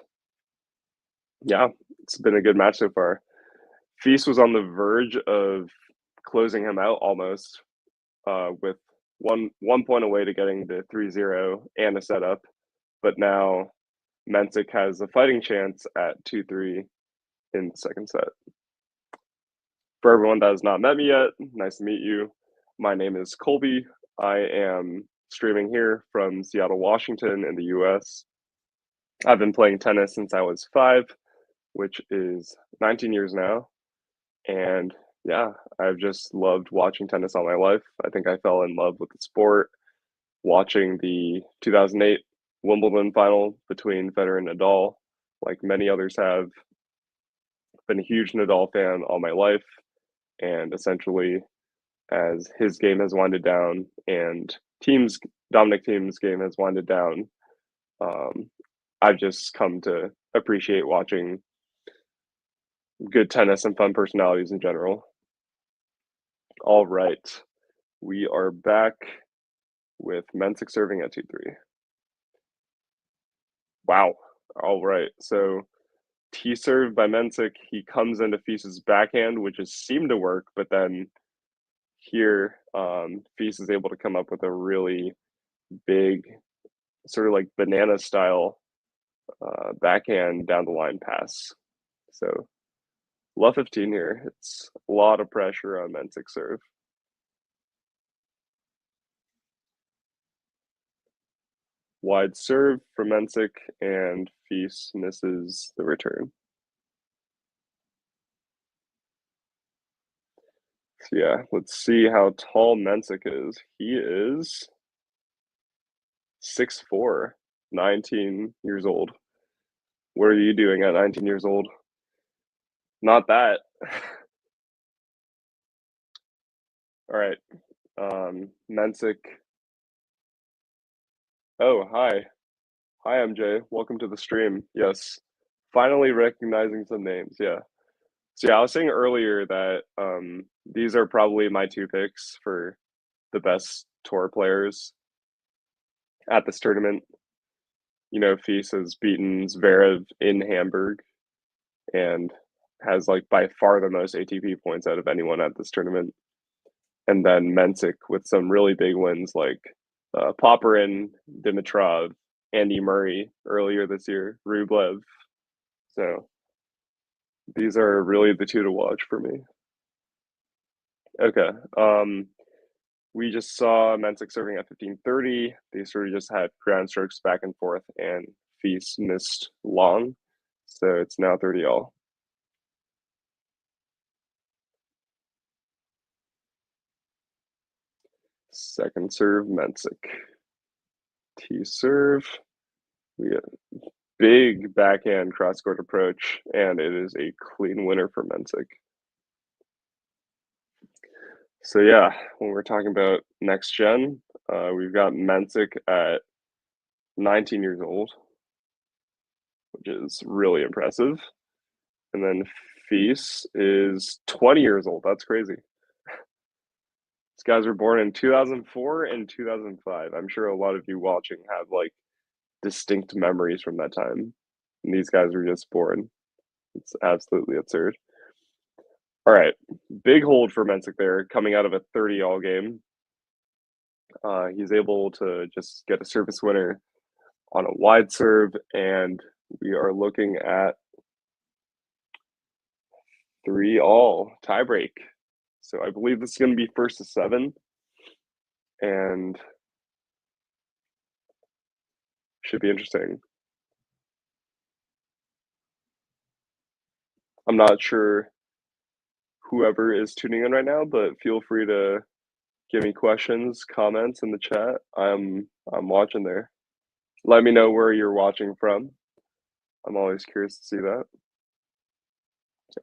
A: yeah, it's been a good match so far. FILS was on the verge of closing him out almost, with one point away to getting the 3-0 and a setup, but now MENSIK has a fighting chance at 2-3 in the second set. For everyone that has not met me yet, nice to meet you. My name is Colby. I am streaming here from Seattle, Washington in the US. I've been playing tennis since I was 5, which is 19 years now. And yeah, I've just loved watching tennis all my life. I think I fell in love with the sport watching the 2008 Wimbledon final between Federer and Nadal. Like many others have, been a huge Nadal fan all my life, and essentially, as his game has winded down and teams Dominic Thiem's game has winded down, um, I've just come to appreciate watching good tennis and fun personalities in general. All right, we are back with MENSIK serving at 2-3. Wow. All right, so T serve by MENSIK. He comes into FIS's backhand, which has seemed to work, but then here, FIS is able to come up with a really big, sort of like banana style backhand down the line pass. So love 15 here. It's a lot of pressure on MENSIK serve. Wide serve from MENSIK, and FIS misses the return. So yeah, let's see how tall MENSIK is. He is 6'4", 19 years old. What are you doing at 19 years old? Not that. All right. MENSIK. Oh, hi. Hi, MJ. Welcome to the stream. Yes. Finally recognizing some names. Yeah. So yeah, I was saying earlier that these are probably my two picks for the best tour players at this tournament. You know, FIS has beaten Zverev in Hamburg and has like by far the most ATP points out of anyone at this tournament. And then MENSIK with some really big wins like Popperin, Dimitrov, Andy Murray earlier this year, Rublev. So these are really the two to watch for me. Okay. We just saw MENSIK serving at 15:30. They sort of just had ground strokes back and forth, and FIS missed long. So it's now 30 all. Second serve, MENSIK. T serve. We get big backhand cross court approach, and it is a clean winner for MENSIK. So yeah, when we're talking about next gen, we've got MENSIK at 19 years old, which is really impressive. And then FIS is 20 years old. That's crazy. These guys were born in 2004 and 2005. I'm sure a lot of you watching have like distinct memories from that time. And these guys were just born. It's absolutely absurd. All right, big hold for MENSIK there, coming out of a 30 all game. He's able to just get a service winner on a wide serve, and we are looking at 3 all tiebreak. So I believe this is going to be first to 7, and should be interesting. I'm not sure whoever is tuning in right now, but feel free to give me questions, comments in the chat. I'm watching there. Let me know where you're watching from. I'm always curious to see that.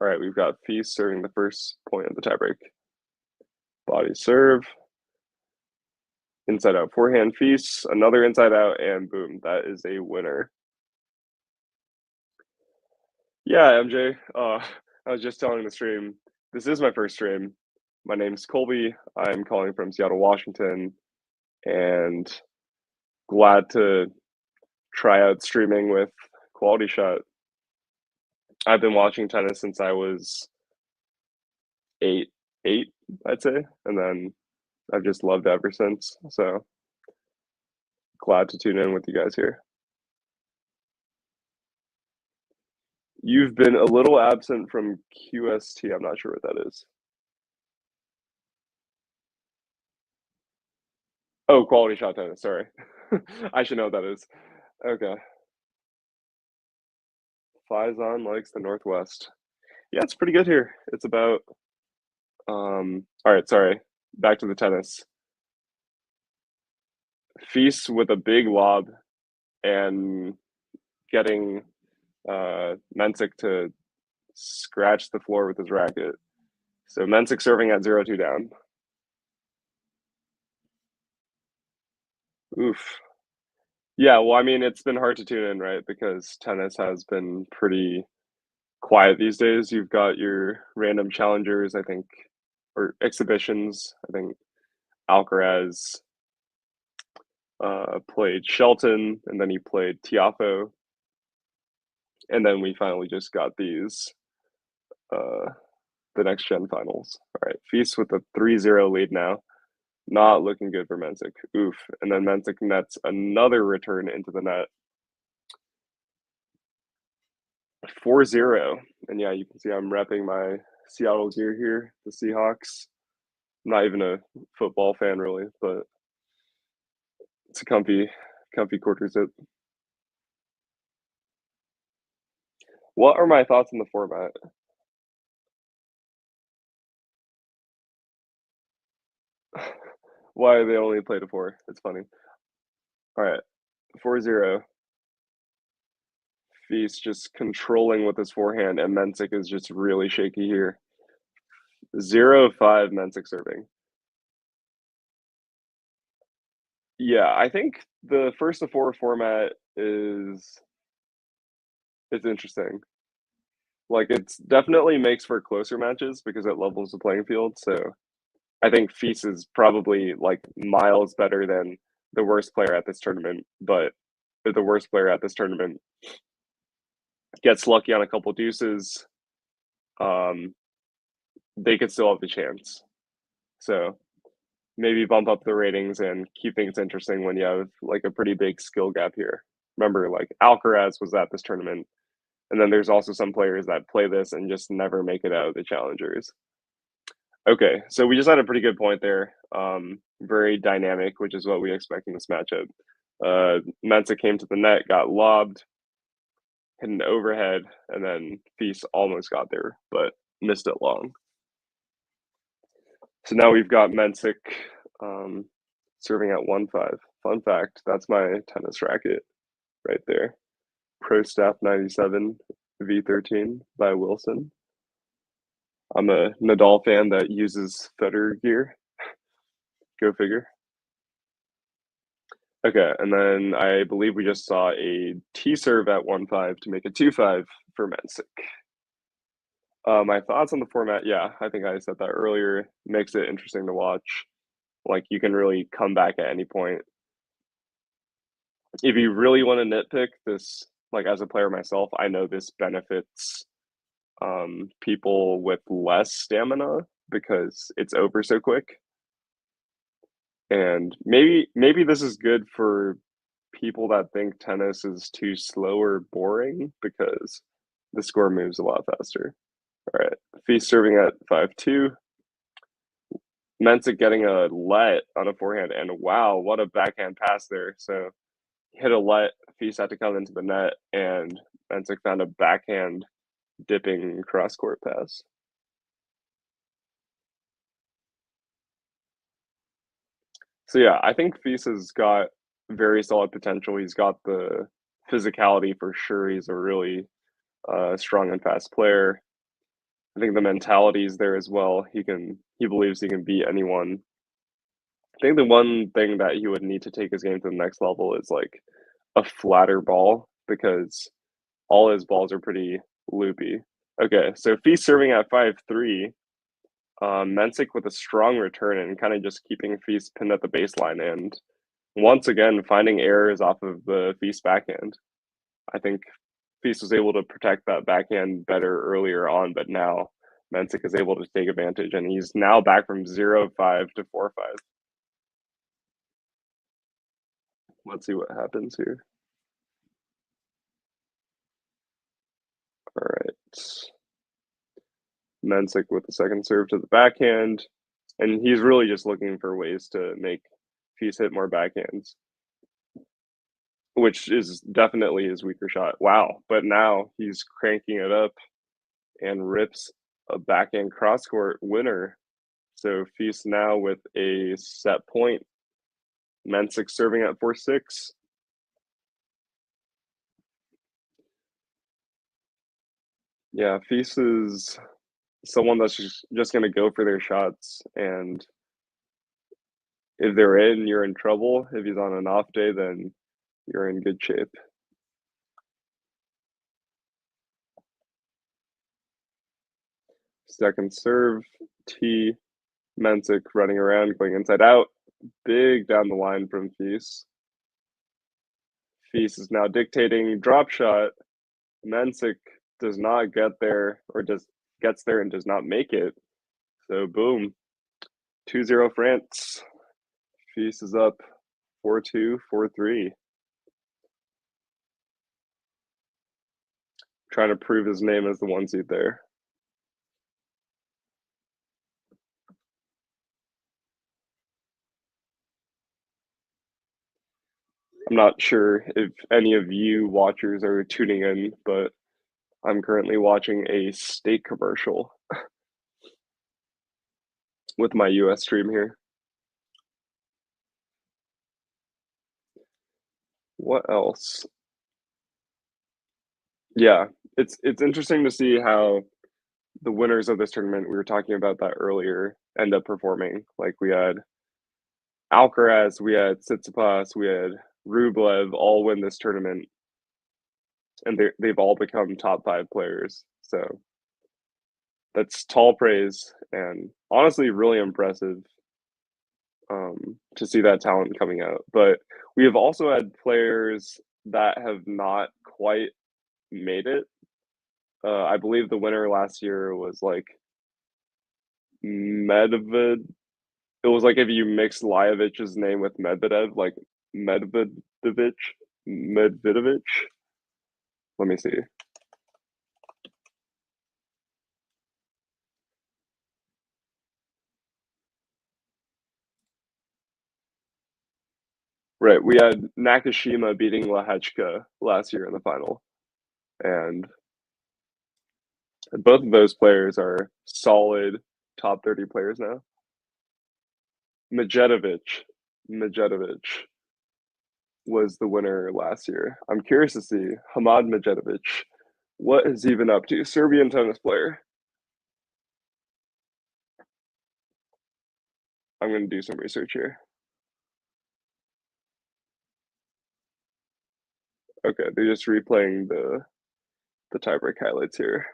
A: All right, we've got FIS serving the first point of the tiebreak. Body serve. Inside out forehand FIS, another inside out, and boom, that is a winner. Yeah, MJ. I was just telling the stream, this is my first stream. My name's Colby. I'm calling from Seattle, Washington, and glad to try out streaming with Quality Shot. I've been watching tennis since I was eight, I'd say, and then I've just loved it ever since. So glad to tune in with you guys here. You've been a little absent from QST. I'm not sure what that is. Oh, Quality Shot Tennis. Sorry. I should know what that is. Okay. Faison likes the Northwest. Yeah, it's pretty good here. It's about all right, sorry. Back to the tennis. FIS with a big lob and getting MENSIK to scratch the floor with his racket. So MENSIK serving at 0-2 down. Oof. Yeah, well, I mean, it's been hard to tune in, right? Because tennis has been pretty quiet these days. You've got your random challengers, I think, or exhibitions. I think Alcaraz played Shelton, and then he played Tiafo, and then we finally just got these uh, the next gen finals. All right, Feast with a 3-0 lead now. Not looking good for MENSIK. Oof. And then MENSIK nets another return into the net. 4-0. And yeah, you can see I'm repping my Seattle gear here, the Seahawks. I'm not even a football fan really, but it's a comfy quarter zip. What are my thoughts on the format? Why they only play to four? It's funny. All right, 4-0. Feast just controlling with his forehand, and MENSIK is just really shaky here. 0-5 MENSIK serving. Yeah, I think the first to four format is it's interesting. Like, it's definitely makes for closer matches because it levels the playing field. So I think Feast is probably like miles better than the worst player at this tournament, but the worst player at this tournament gets lucky on a couple deuces, um, they could still have the chance. So maybe bump up the ratings and keep things interesting when you have like a pretty big skill gap here. Remember, like Alcaraz was at this tournament, and then there's also some players that play this and just never make it out of the challengers. Okay, so we just had a pretty good point there. Very dynamic, which is what we expect in this matchup. Mensa came to the net, got lobbed, hit an overhead, and then Feast almost got there, but missed it long. So now we've got Mensick serving at 1-5. Fun fact, that's my tennis racket right there. Pro Staff 97 V13 by Wilson. I'm a Nadal fan that uses Federer gear. Go figure. Okay, and then I believe we just saw a T serve at 1-5 to make it 2-5 for Mensick. My thoughts on the format, yeah, I think I said that earlier. Makes it interesting to watch. Like you can really come back at any point. If you really want to nitpick this, like as a player myself, I know this benefits people with less stamina because it's over so quick. And maybe this is good for people that think tennis is too slow or boring because the score moves a lot faster. All right, Feast serving at 5-2. Mensa getting a let on a forehand, and wow, what a backhand pass there. So hit a let, Feast had to come into the net, and Mensa found a backhand dipping cross court pass. So yeah, I think Feast has got very solid potential. He's got the physicality for sure. He's a really strong and fast player. I think the mentality is there as well. He believes he can beat anyone. I think the one thing that he would need to take his game to the next level is like a flatter ball because all his balls are pretty loopy. Okay, so Feast serving at 5-3. Mensick with a strong return and kind of just keeping Feast pinned at the baseline and once again finding errors off of the Feast backhand. I think Feast was able to protect that backhand better earlier on, but now Mensick is able to take advantage and he's now back from 0-5 to 4-5. Let's see what happens here. All right. Mensick with the second serve to the backhand. And he's really just looking for ways to make Feast hit more backhands, which is definitely his weaker shot. Wow. But now he's cranking it up and rips a backhand cross court winner. So Feast now with a set point. Mensick serving at 4-6. Yeah, FILS is someone that's just gonna go for their shots, and if they're in, you're in trouble. If he's on an off day, then you're in good shape. Second serve, T, MENSIK running around, going inside out, big down the line from FILS. FILS is now dictating drop shot. MENSIK does not get there, or gets there and does not make it. So boom, 2-0 France. FILS is up 4-2, 4-3. Trying to prove his name as the one seed there. I'm not sure if any of you watchers are tuning in, but I'm currently watching a steak commercial with my US stream here. What else? Yeah, it's interesting to see how the winners of this tournament, we were talking about that earlier, end up performing. Like we had Alcaraz, we had Tsitsipas, we had Rublev all win this tournament, and they've all become top 5 players. So that's tall praise and honestly really impressive to see that talent coming out. But we have also had players that have not quite made it. I believe the winner last year was like Medved. It was like if you mix Lajovic's name with Medvedev, like Medvedevic, Medvedevic. Let me see. Right, we had Nakashima beating Lehechka last year in the final, and both of those players are solid top 30 players now. Medjedovic was the winner last year. I'm curious to see Hamad Medjedovic. What has he been up to? Serbian tennis player. I'm going to do some research here. Okay, they're just replaying the tiebreak highlights here.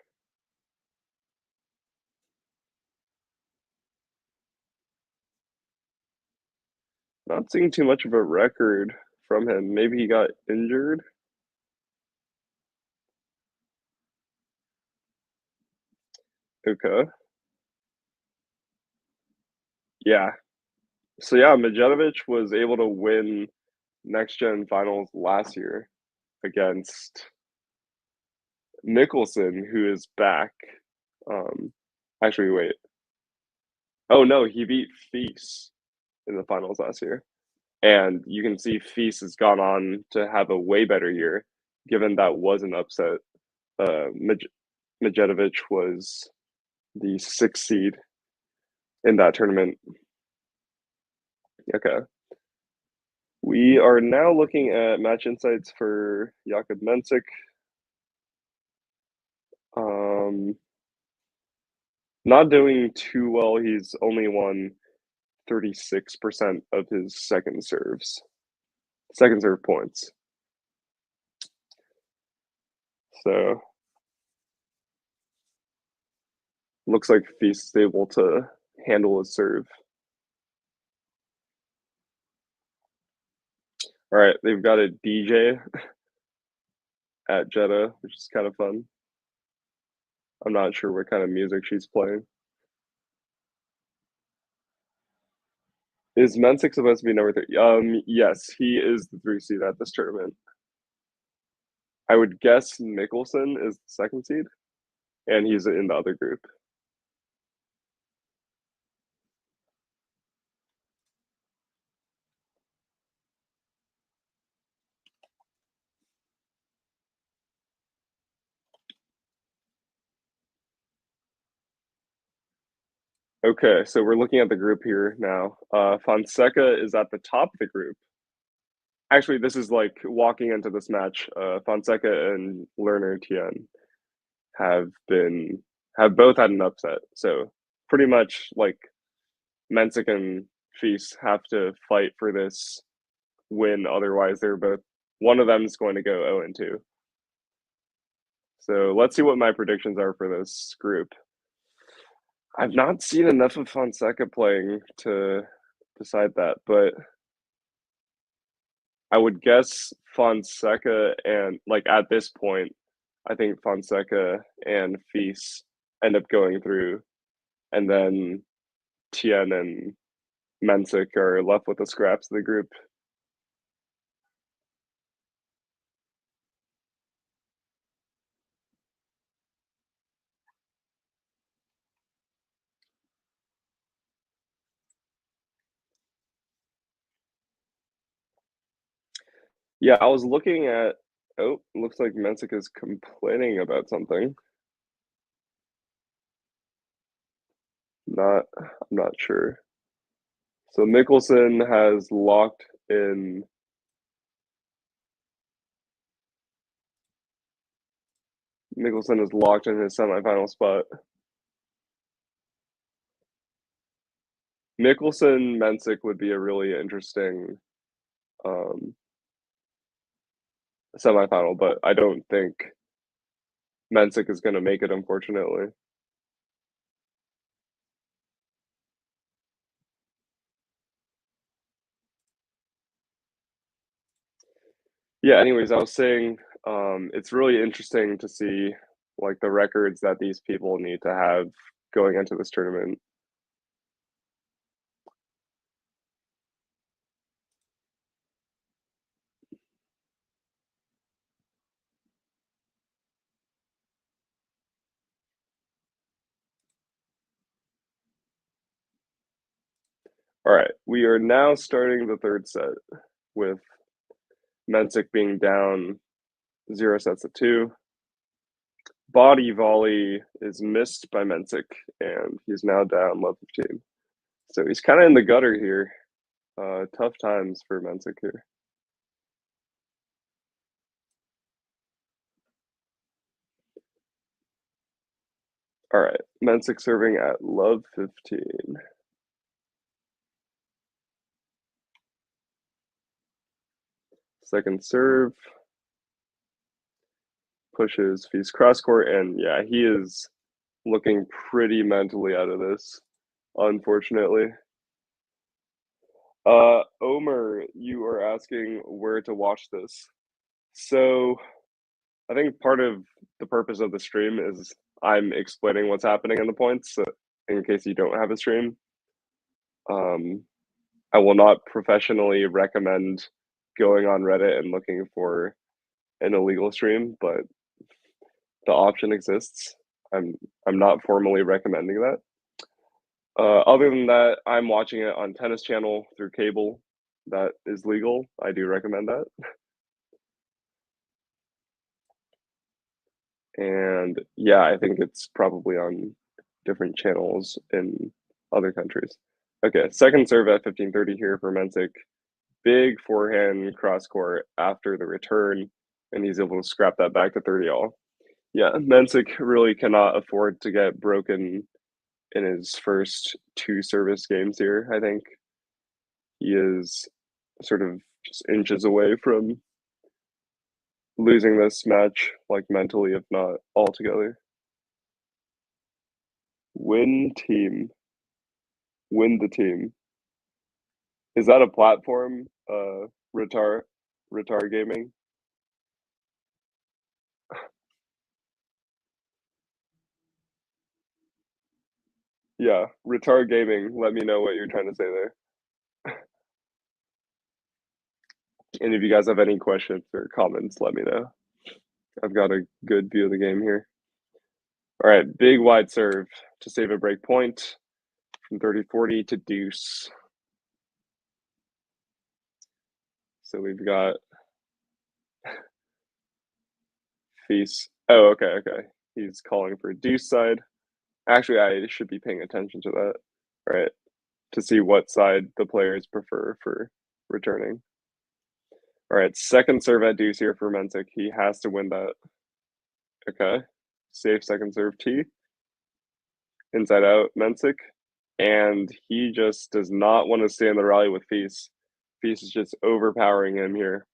A: Not seeing too much of a record from him. Maybe he got injured. Okay. Yeah. So yeah, Medjedovic was able to win next gen finals last year against Nicholson, who is back. Actually, wait. Oh no, he beat FILS in the finals last year. And you can see FILS has gone on to have a way better year, given that was an upset. Medjedovic was the 6th seed in that tournament. Okay. We are now looking at match insights for Jakub MENSIK. Not doing too well. He's only won 36% of his second serve points. So looks like FILS is able to handle his serve. All right, they've got a DJ at Jeddah, which is kind of fun. I'm not sure what kind of music she's playing. Is MENSIK supposed to be number 3? Yes, he is the 3 seed at this tournament. I would guess Mickelson is the 2nd seed, and he's in the other group. Okay, so we're looking at the group here now. Fonseca is at the top of the group. Actually, this is like walking into this match. Fonseca and Lerner Tien have both had an upset. So pretty much like MENSIK and FILS have to fight for this win. Otherwise, they're both one of them is going to go 0-2. So let's see what my predictions are for this group. I've not seen enough of Fonseca playing to decide that, but I would guess Fonseca and like at this point, I think Fonseca and FILS end up going through, and then Tien and MENSIK are left with the scraps of the group. Yeah, I was looking at. Oh, looks like MENSIK is complaining about something. I'm not sure. So Mickelson has locked in. Mickelson is locked in his semifinal spot. Mickelson MENSIK would be a really interesting um, semifinal, but I don't think MENSIK is going to make it, unfortunately. Yeah, anyways, I was saying it's really interesting to see like the records that these people need to have going into this tournament. All right, we are now starting the third set with MENSIK being down 0-2. Body volley is missed by MENSIK, and he's now down love 15. So he's kind of in the gutter here. Tough times for MENSIK here. All right, MENSIK serving at love 15. Second serve. Pushes FILS cross court, and yeah, he is looking pretty mentally out of this, unfortunately. Omer, you are asking where to watch this. So I think part of the purpose of the stream is I'm explaining what's happening in the points, so in case you don't have a stream. I will not professionally recommend going on Reddit and looking for an illegal stream, but the option exists. I'm not formally recommending that. Other than that, I'm watching it on Tennis Channel through cable. That is legal. I do recommend that. And yeah, I think it's probably on different channels in other countries. Okay, second serve at 15:30 here for MENSIK. Big forehand cross court after the return, and he's able to scrap that back to 30 all. Yeah, MENSIK really cannot afford to get broken in his first two service games here. I think he is sort of just inches away from losing this match, like mentally, if not altogether. Win team. Win the team. Is that a platform? Retar gaming? Yeah, Retar gaming. Let me know what you're trying to say there. And if you guys have any questions or comments, let me know. I've got a good view of the game here. All right, big wide serve to save a break point from 30-40 to deuce. So we've got FILS. Oh, okay. He's calling for deuce side. Actually, I should be paying attention to that, right? To see what side the players prefer for returning. All right, second serve at deuce here for MENSIK. He has to win that. Okay. safe second serve T, inside out MENSIK, and he just does not want to stay in the rally with FILS. FILS is just overpowering him here,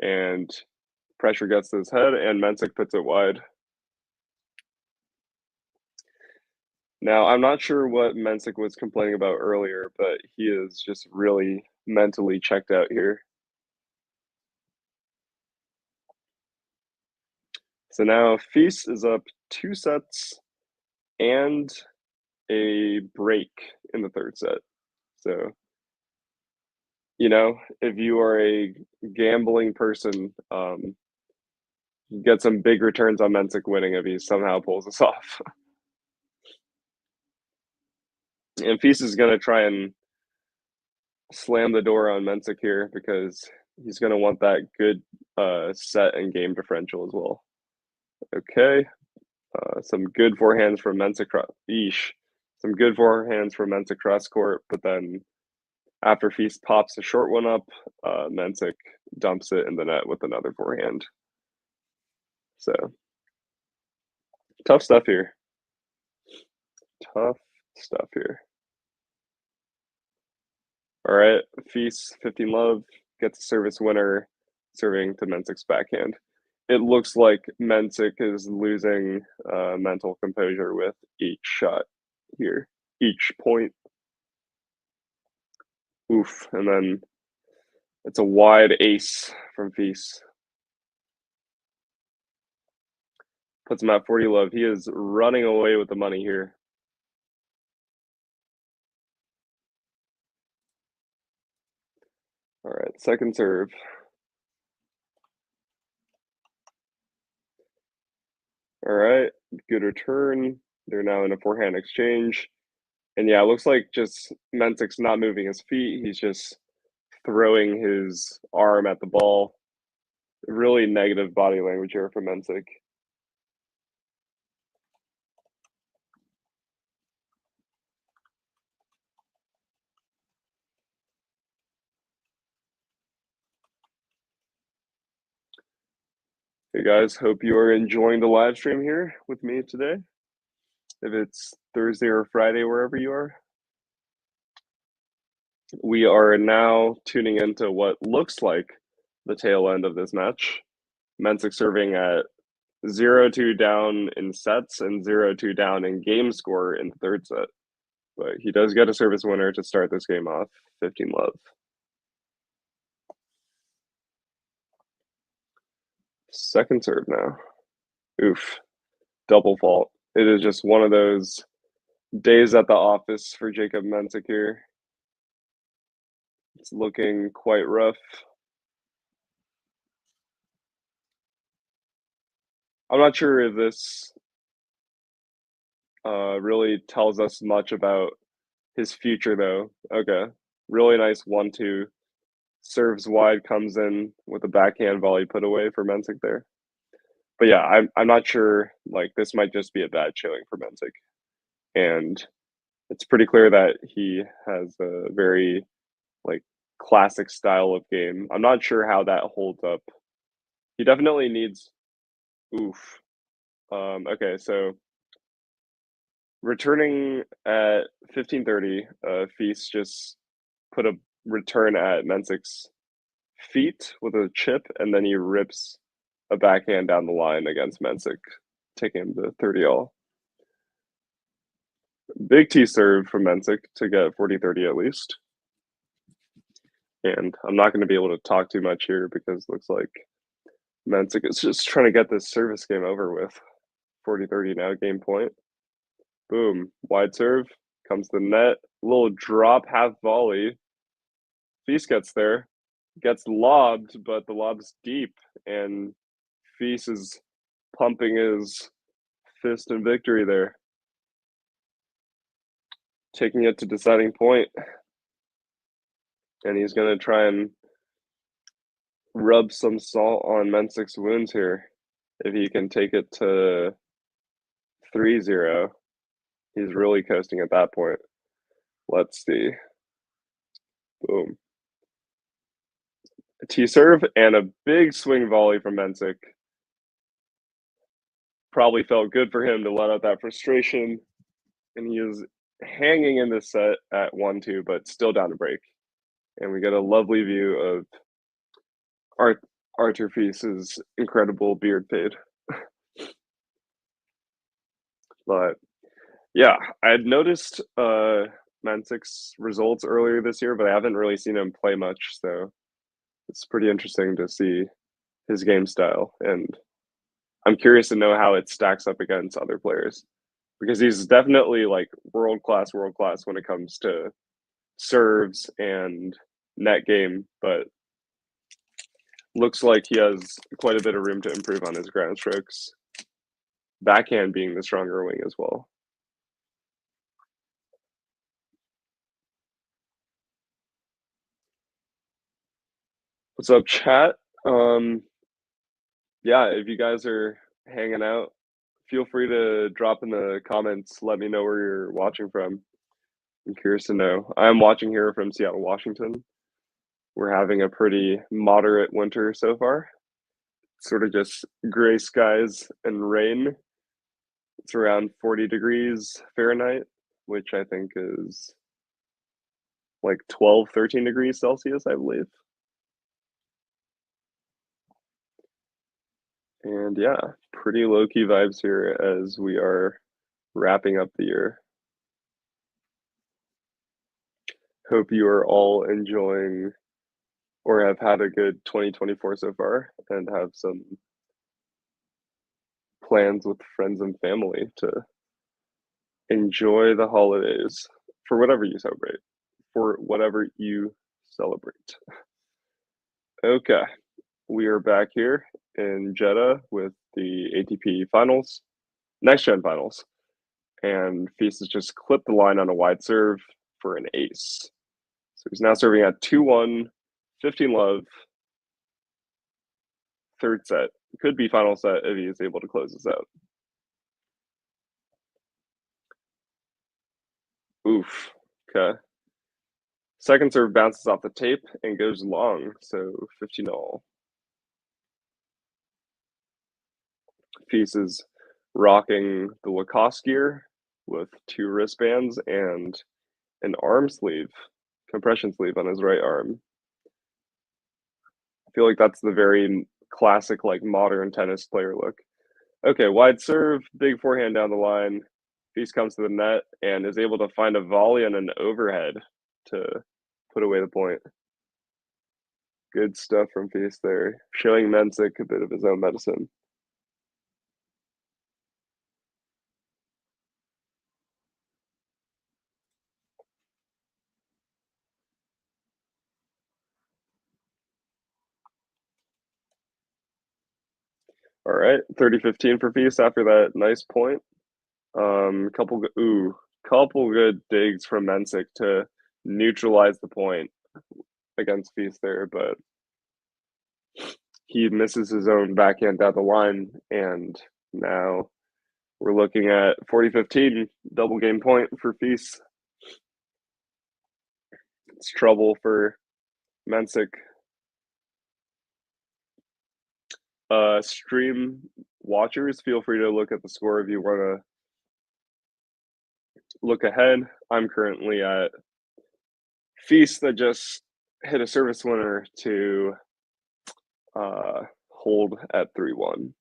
A: and pressure gets to his head, and MENSIK puts it wide. Now, I'm not sure what MENSIK was complaining about earlier, but he is just really mentally checked out here. So now FILS is up 2 sets and a break in the 3rd set. So, if you are a gambling person, you get some big returns on MENSIK winning if he somehow pulls this off. And FILS is gonna try and slam the door on MENSIK here because he's gonna want that good set and game differential as well. Okay, some good forehands from MENSIK. Some good forehands from MENSIK cross court, but then after FILS pops a short one up, MENSIK dumps it in the net with another forehand. So tough stuff here. Tough stuff here. All right, FILS 15 love gets a service winner, serving to MENSIK's backhand. It looks like MENSIK is losing mental composure with each shot here, each point. Oof, and then it's a wide ace from FILS. Puts him at 40 love. He is running away with the money here. All right, second serve. All right, good return. They're now in a forehand exchange. And yeah, it looks like just MENSIK's not moving his feet. He's just throwing his arm at the ball. Really negative body language here for MENSIK. Hey guys, hope you are enjoying the live stream here with me today. If it's Thursday or Friday, wherever you are. We are now tuning into what looks like the tail end of this match. MENSIK serving at 0-2 down in sets and 0-2 down in game score in the 3rd set. But he does get a service winner to start this game off, 15 love. Second serve now. Oof. Double fault. It is just one of those days at the office for Jacob MENSIK here. It's looking quite rough. I'm not sure if this really tells us much about his future, though. Okay. Really nice 1-2. Serves wide, comes in with a backhand volley put away for MENSIK there. But yeah, I'm not sure. Like, this might just be a bad showing for MENSIK. And it's pretty clear that he has a very, like, classic style of game. I'm not sure how that holds up. He definitely needs. Oof. Okay, so returning at 15:30, FILS just put a return at MENSIK's feet with a chip, and then he rips a backhand down the line against MENSIK, taking him to 30 all. Big T serve from MENSIK to get 40-30 at least. And I'm not going to be able to talk too much here because it looks like MENSIK is just trying to get this service game over with. 40-30 now, game point. Boom. Wide serve. Comes to the net. Little drop, half volley. FILS gets there. Gets lobbed, but the lob's deep. And FILS is pumping his fist in victory there. Taking it to deciding point. And he's going to try and rub some salt on MENSIK's wounds here. If he can take it to 3-0, he's really coasting at that point. Let's see. Boom. A T serve and a big swing volley from MENSIK. Probably felt good for him to let out that frustration, and he is hanging in this set at 1-2, but still down to break. And we get a lovely view of Art Arthur Feast's incredible beard fade. But yeah, I had noticed Mensik's results earlier this year, but I haven't really seen him play much, so it's pretty interesting to see his game style, and I'm curious to know how it stacks up against other players because he's definitely like world class when it comes to serves and net game, but looks like he has quite a bit of room to improve on his ground strokes. Backhand being the stronger wing as well. What's up, chat? Yeah, if you guys are hanging out, feel free to drop in the comments. Let me know where you're watching from. I'm curious to know. I'm watching here from Seattle, Washington. We're having a pretty moderate winter so far. Sort of just gray skies and rain. It's around 40 degrees Fahrenheit, which I think is like 12, 13 degrees Celsius, I believe. And yeah, pretty low key vibes here as we are wrapping up the year. Hope you are all enjoying or have had a good 2024 so far and have some plans with friends and family to enjoy the holidays for whatever you celebrate. For whatever you celebrate. Okay, we are back here in Jeddah with the ATP finals, next gen finals. And Feast has just clipped the line on a wide serve for an ace. So he's now serving at 2-1, 15 love, third set. Could be final set if he is able to close this out. Oof. Okay. Second serve bounces off the tape and goes long, so 15 all. Feast is rocking the Lacoste gear with 2 wristbands and an arm sleeve, compression sleeve on his right arm. I feel like that's the very classic, like modern tennis player look. Okay, wide serve, big forehand down the line. Feast comes to the net and is able to find a volley and an overhead to put away the point. Good stuff from Feast there, showing MENSIK a bit of his own medicine. All right, 30-15 for Feast after that nice point. Couple good digs from MENSIK to neutralize the point against Feast there, but he misses his own backhand down the line, and now we're looking at 40-15, double game point for Feast. It's trouble for MENSIK. Stream watchers, feel free to look at the score if you want to look ahead. I'm currently at Feast that just hit a service winner to hold at 3-1.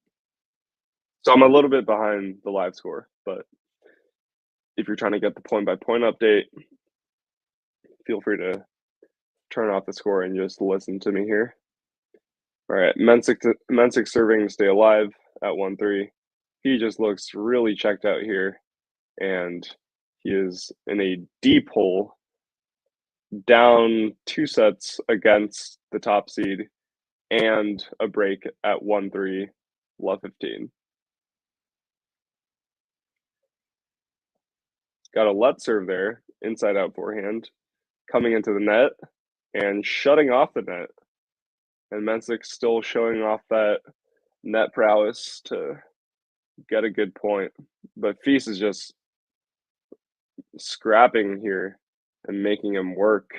A: So I'm a little bit behind the live score, but if you're trying to get the point by point update, feel free to turn off the score and just listen to me here. All right, MENSIK serving to stay alive at 1-3. He just looks really checked out here, and he is in a deep hole, down 2 sets against the top seed, and a break at 1-3, love 15. Got a let serve there, inside out forehand, coming into the net and shutting off the net. And MENSIK still showing off that net prowess to get a good point. But Feast is just scrapping here and making him work.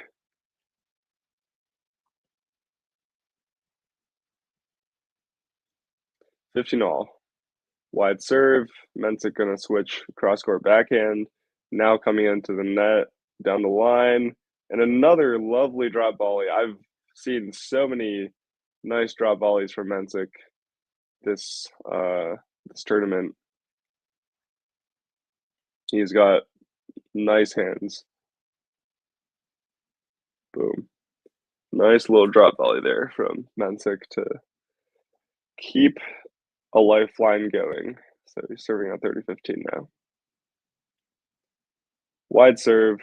A: $15 all. Wide serve. MENSIK gonna switch cross-court backhand. Now coming into the net, down the line, and another lovely drop volley. I've seen so many nice drop volleys from MENSIK this this tournament. He's got nice hands. Boom. Nice little drop volley there from MENSIK to keep a lifeline going. So he's serving at 30-15 now. Wide serve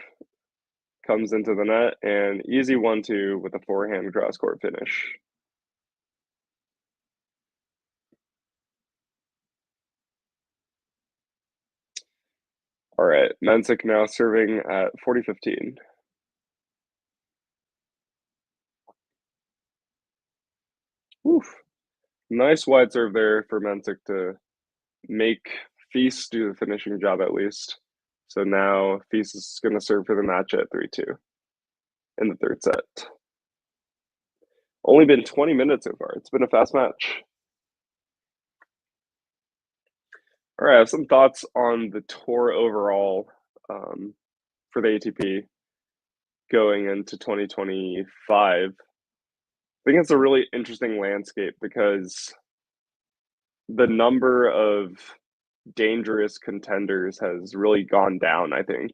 A: comes into the net and easy 1-2 with a forehand cross court finish. All right, MENSIK now serving at 40-15. Oof. Nice wide serve there for MENSIK to make FILS do the finishing job at least. So now FILS is going to serve for the match at 3-2 in the third set. Only been 20 minutes so far. It's been a fast match. All right, I have some thoughts on the tour overall for the ATP going into 2025. I think it's a really interesting landscape because the number of dangerous contenders has really gone down, I think,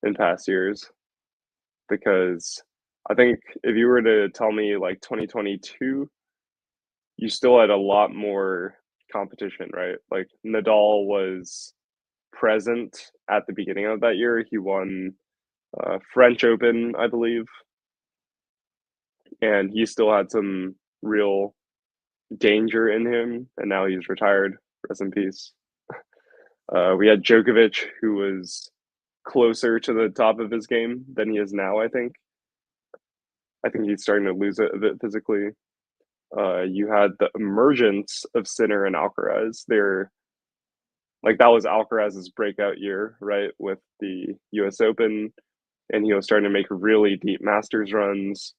A: in past years. Because I think if you were to tell me like 2022, you still had a lot more competition, right? Like Nadal was present at the beginning of that year. He won French Open, I believe, and he still had some real danger in him. And now he's retired. Rest in peace. We had Djokovic, who was closer to the top of his game than he is now. I think he's starting to lose it a bit physically. You had the emergence of Sinner and Alcaraz. They're like that was Alcaraz's breakout year, right, with the U.S. Open, and he was starting to make really deep Masters runs.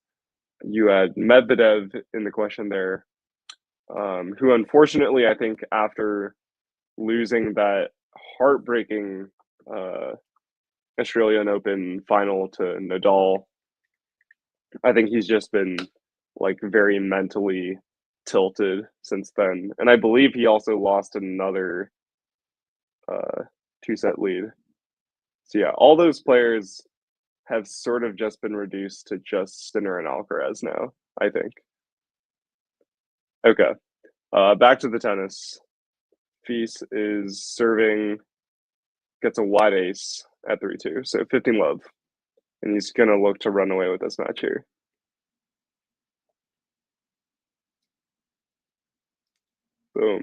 A: You had Medvedev in the question there, who unfortunately I think after losing that heartbreaking Australian Open final to Nadal, I think he's just been like very mentally tilted since then. And I believe he also lost another 2-set lead. So yeah, all those players have sort of just been reduced to just Sinner and Alcaraz now, I think. Okay. Back to the tennis. FILS is serving, gets a wide ace at 3-2, so 15 love. And he's going to look to run away with this match here. Boom.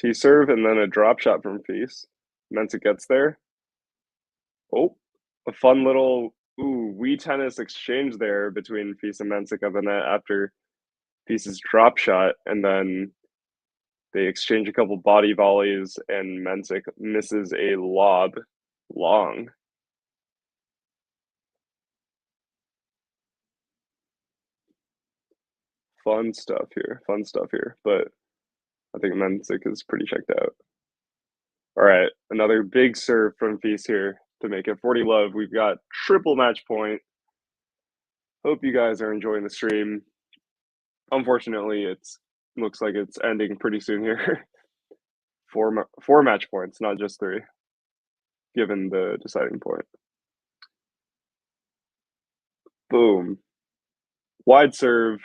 A: T serve and then a drop shot from FILS. MENSIK gets there. Oh, a fun little Wii tennis exchange there between FILS and MENSIK of the net after FILS's drop shot, and then they exchange a couple body volleys, and MENSIK misses a lob long. Fun stuff here, but I think MENSIK is pretty checked out. All right, another big serve from FILS here to make it 40 love. We've got triple match point. Hope you guys are enjoying the stream. Unfortunately, it's looks like it's ending pretty soon here. four match points, not just 3, given the deciding point. Boom. Wide serve.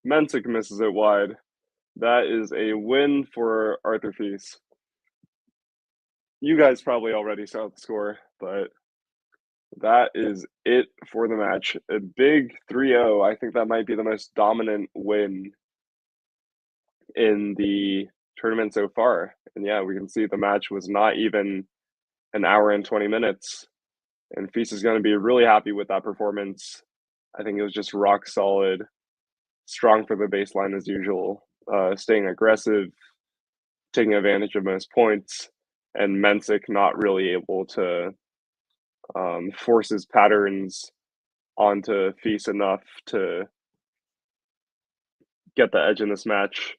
A: MENSIK misses it wide. That is a win for Arthur FILS. You guys probably already saw the score, but that is it for the match. A big 3-0. I think that might be the most dominant win in the tournament so far. And yeah, we can see the match was not even an hour and 20 minutes. And FILS is going to be really happy with that performance. I think it was just rock solid, strong for the baseline as usual, staying aggressive, taking advantage of most points, and MENSIK not really able to force his patterns onto FILS enough to get the edge in this match.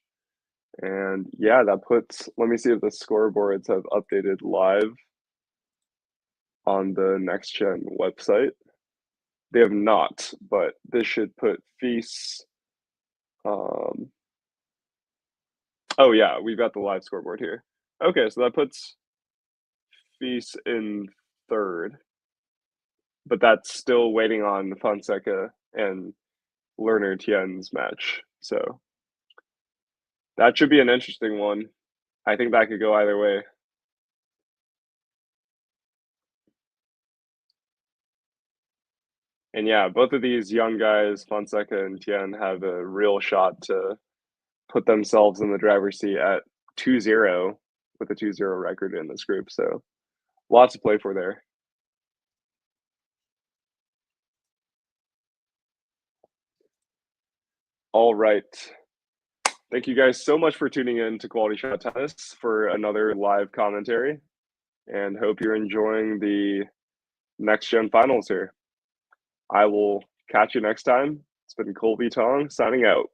A: And yeah, that puts let me see if the scoreboards have updated live on the next gen website. They have not, but this should put FILS, um oh yeah, we've got the live scoreboard here. Okay, so that puts FILS in 3rd, but that's still waiting on Fonseca and Lerner Tien's match. So that should be an interesting one. I think that could go either way. And yeah, both of these young guys, Fonseca and Tien, have a real shot to put themselves in the driver's seat at 2-0 with a 2-0 record in this group. So lots to play for there. All right. Thank you guys so much for tuning in to Quality Shot Tennis for another live commentary, and hope you're enjoying the next gen finals here. I will catch you next time. It's been Colby Tong signing out.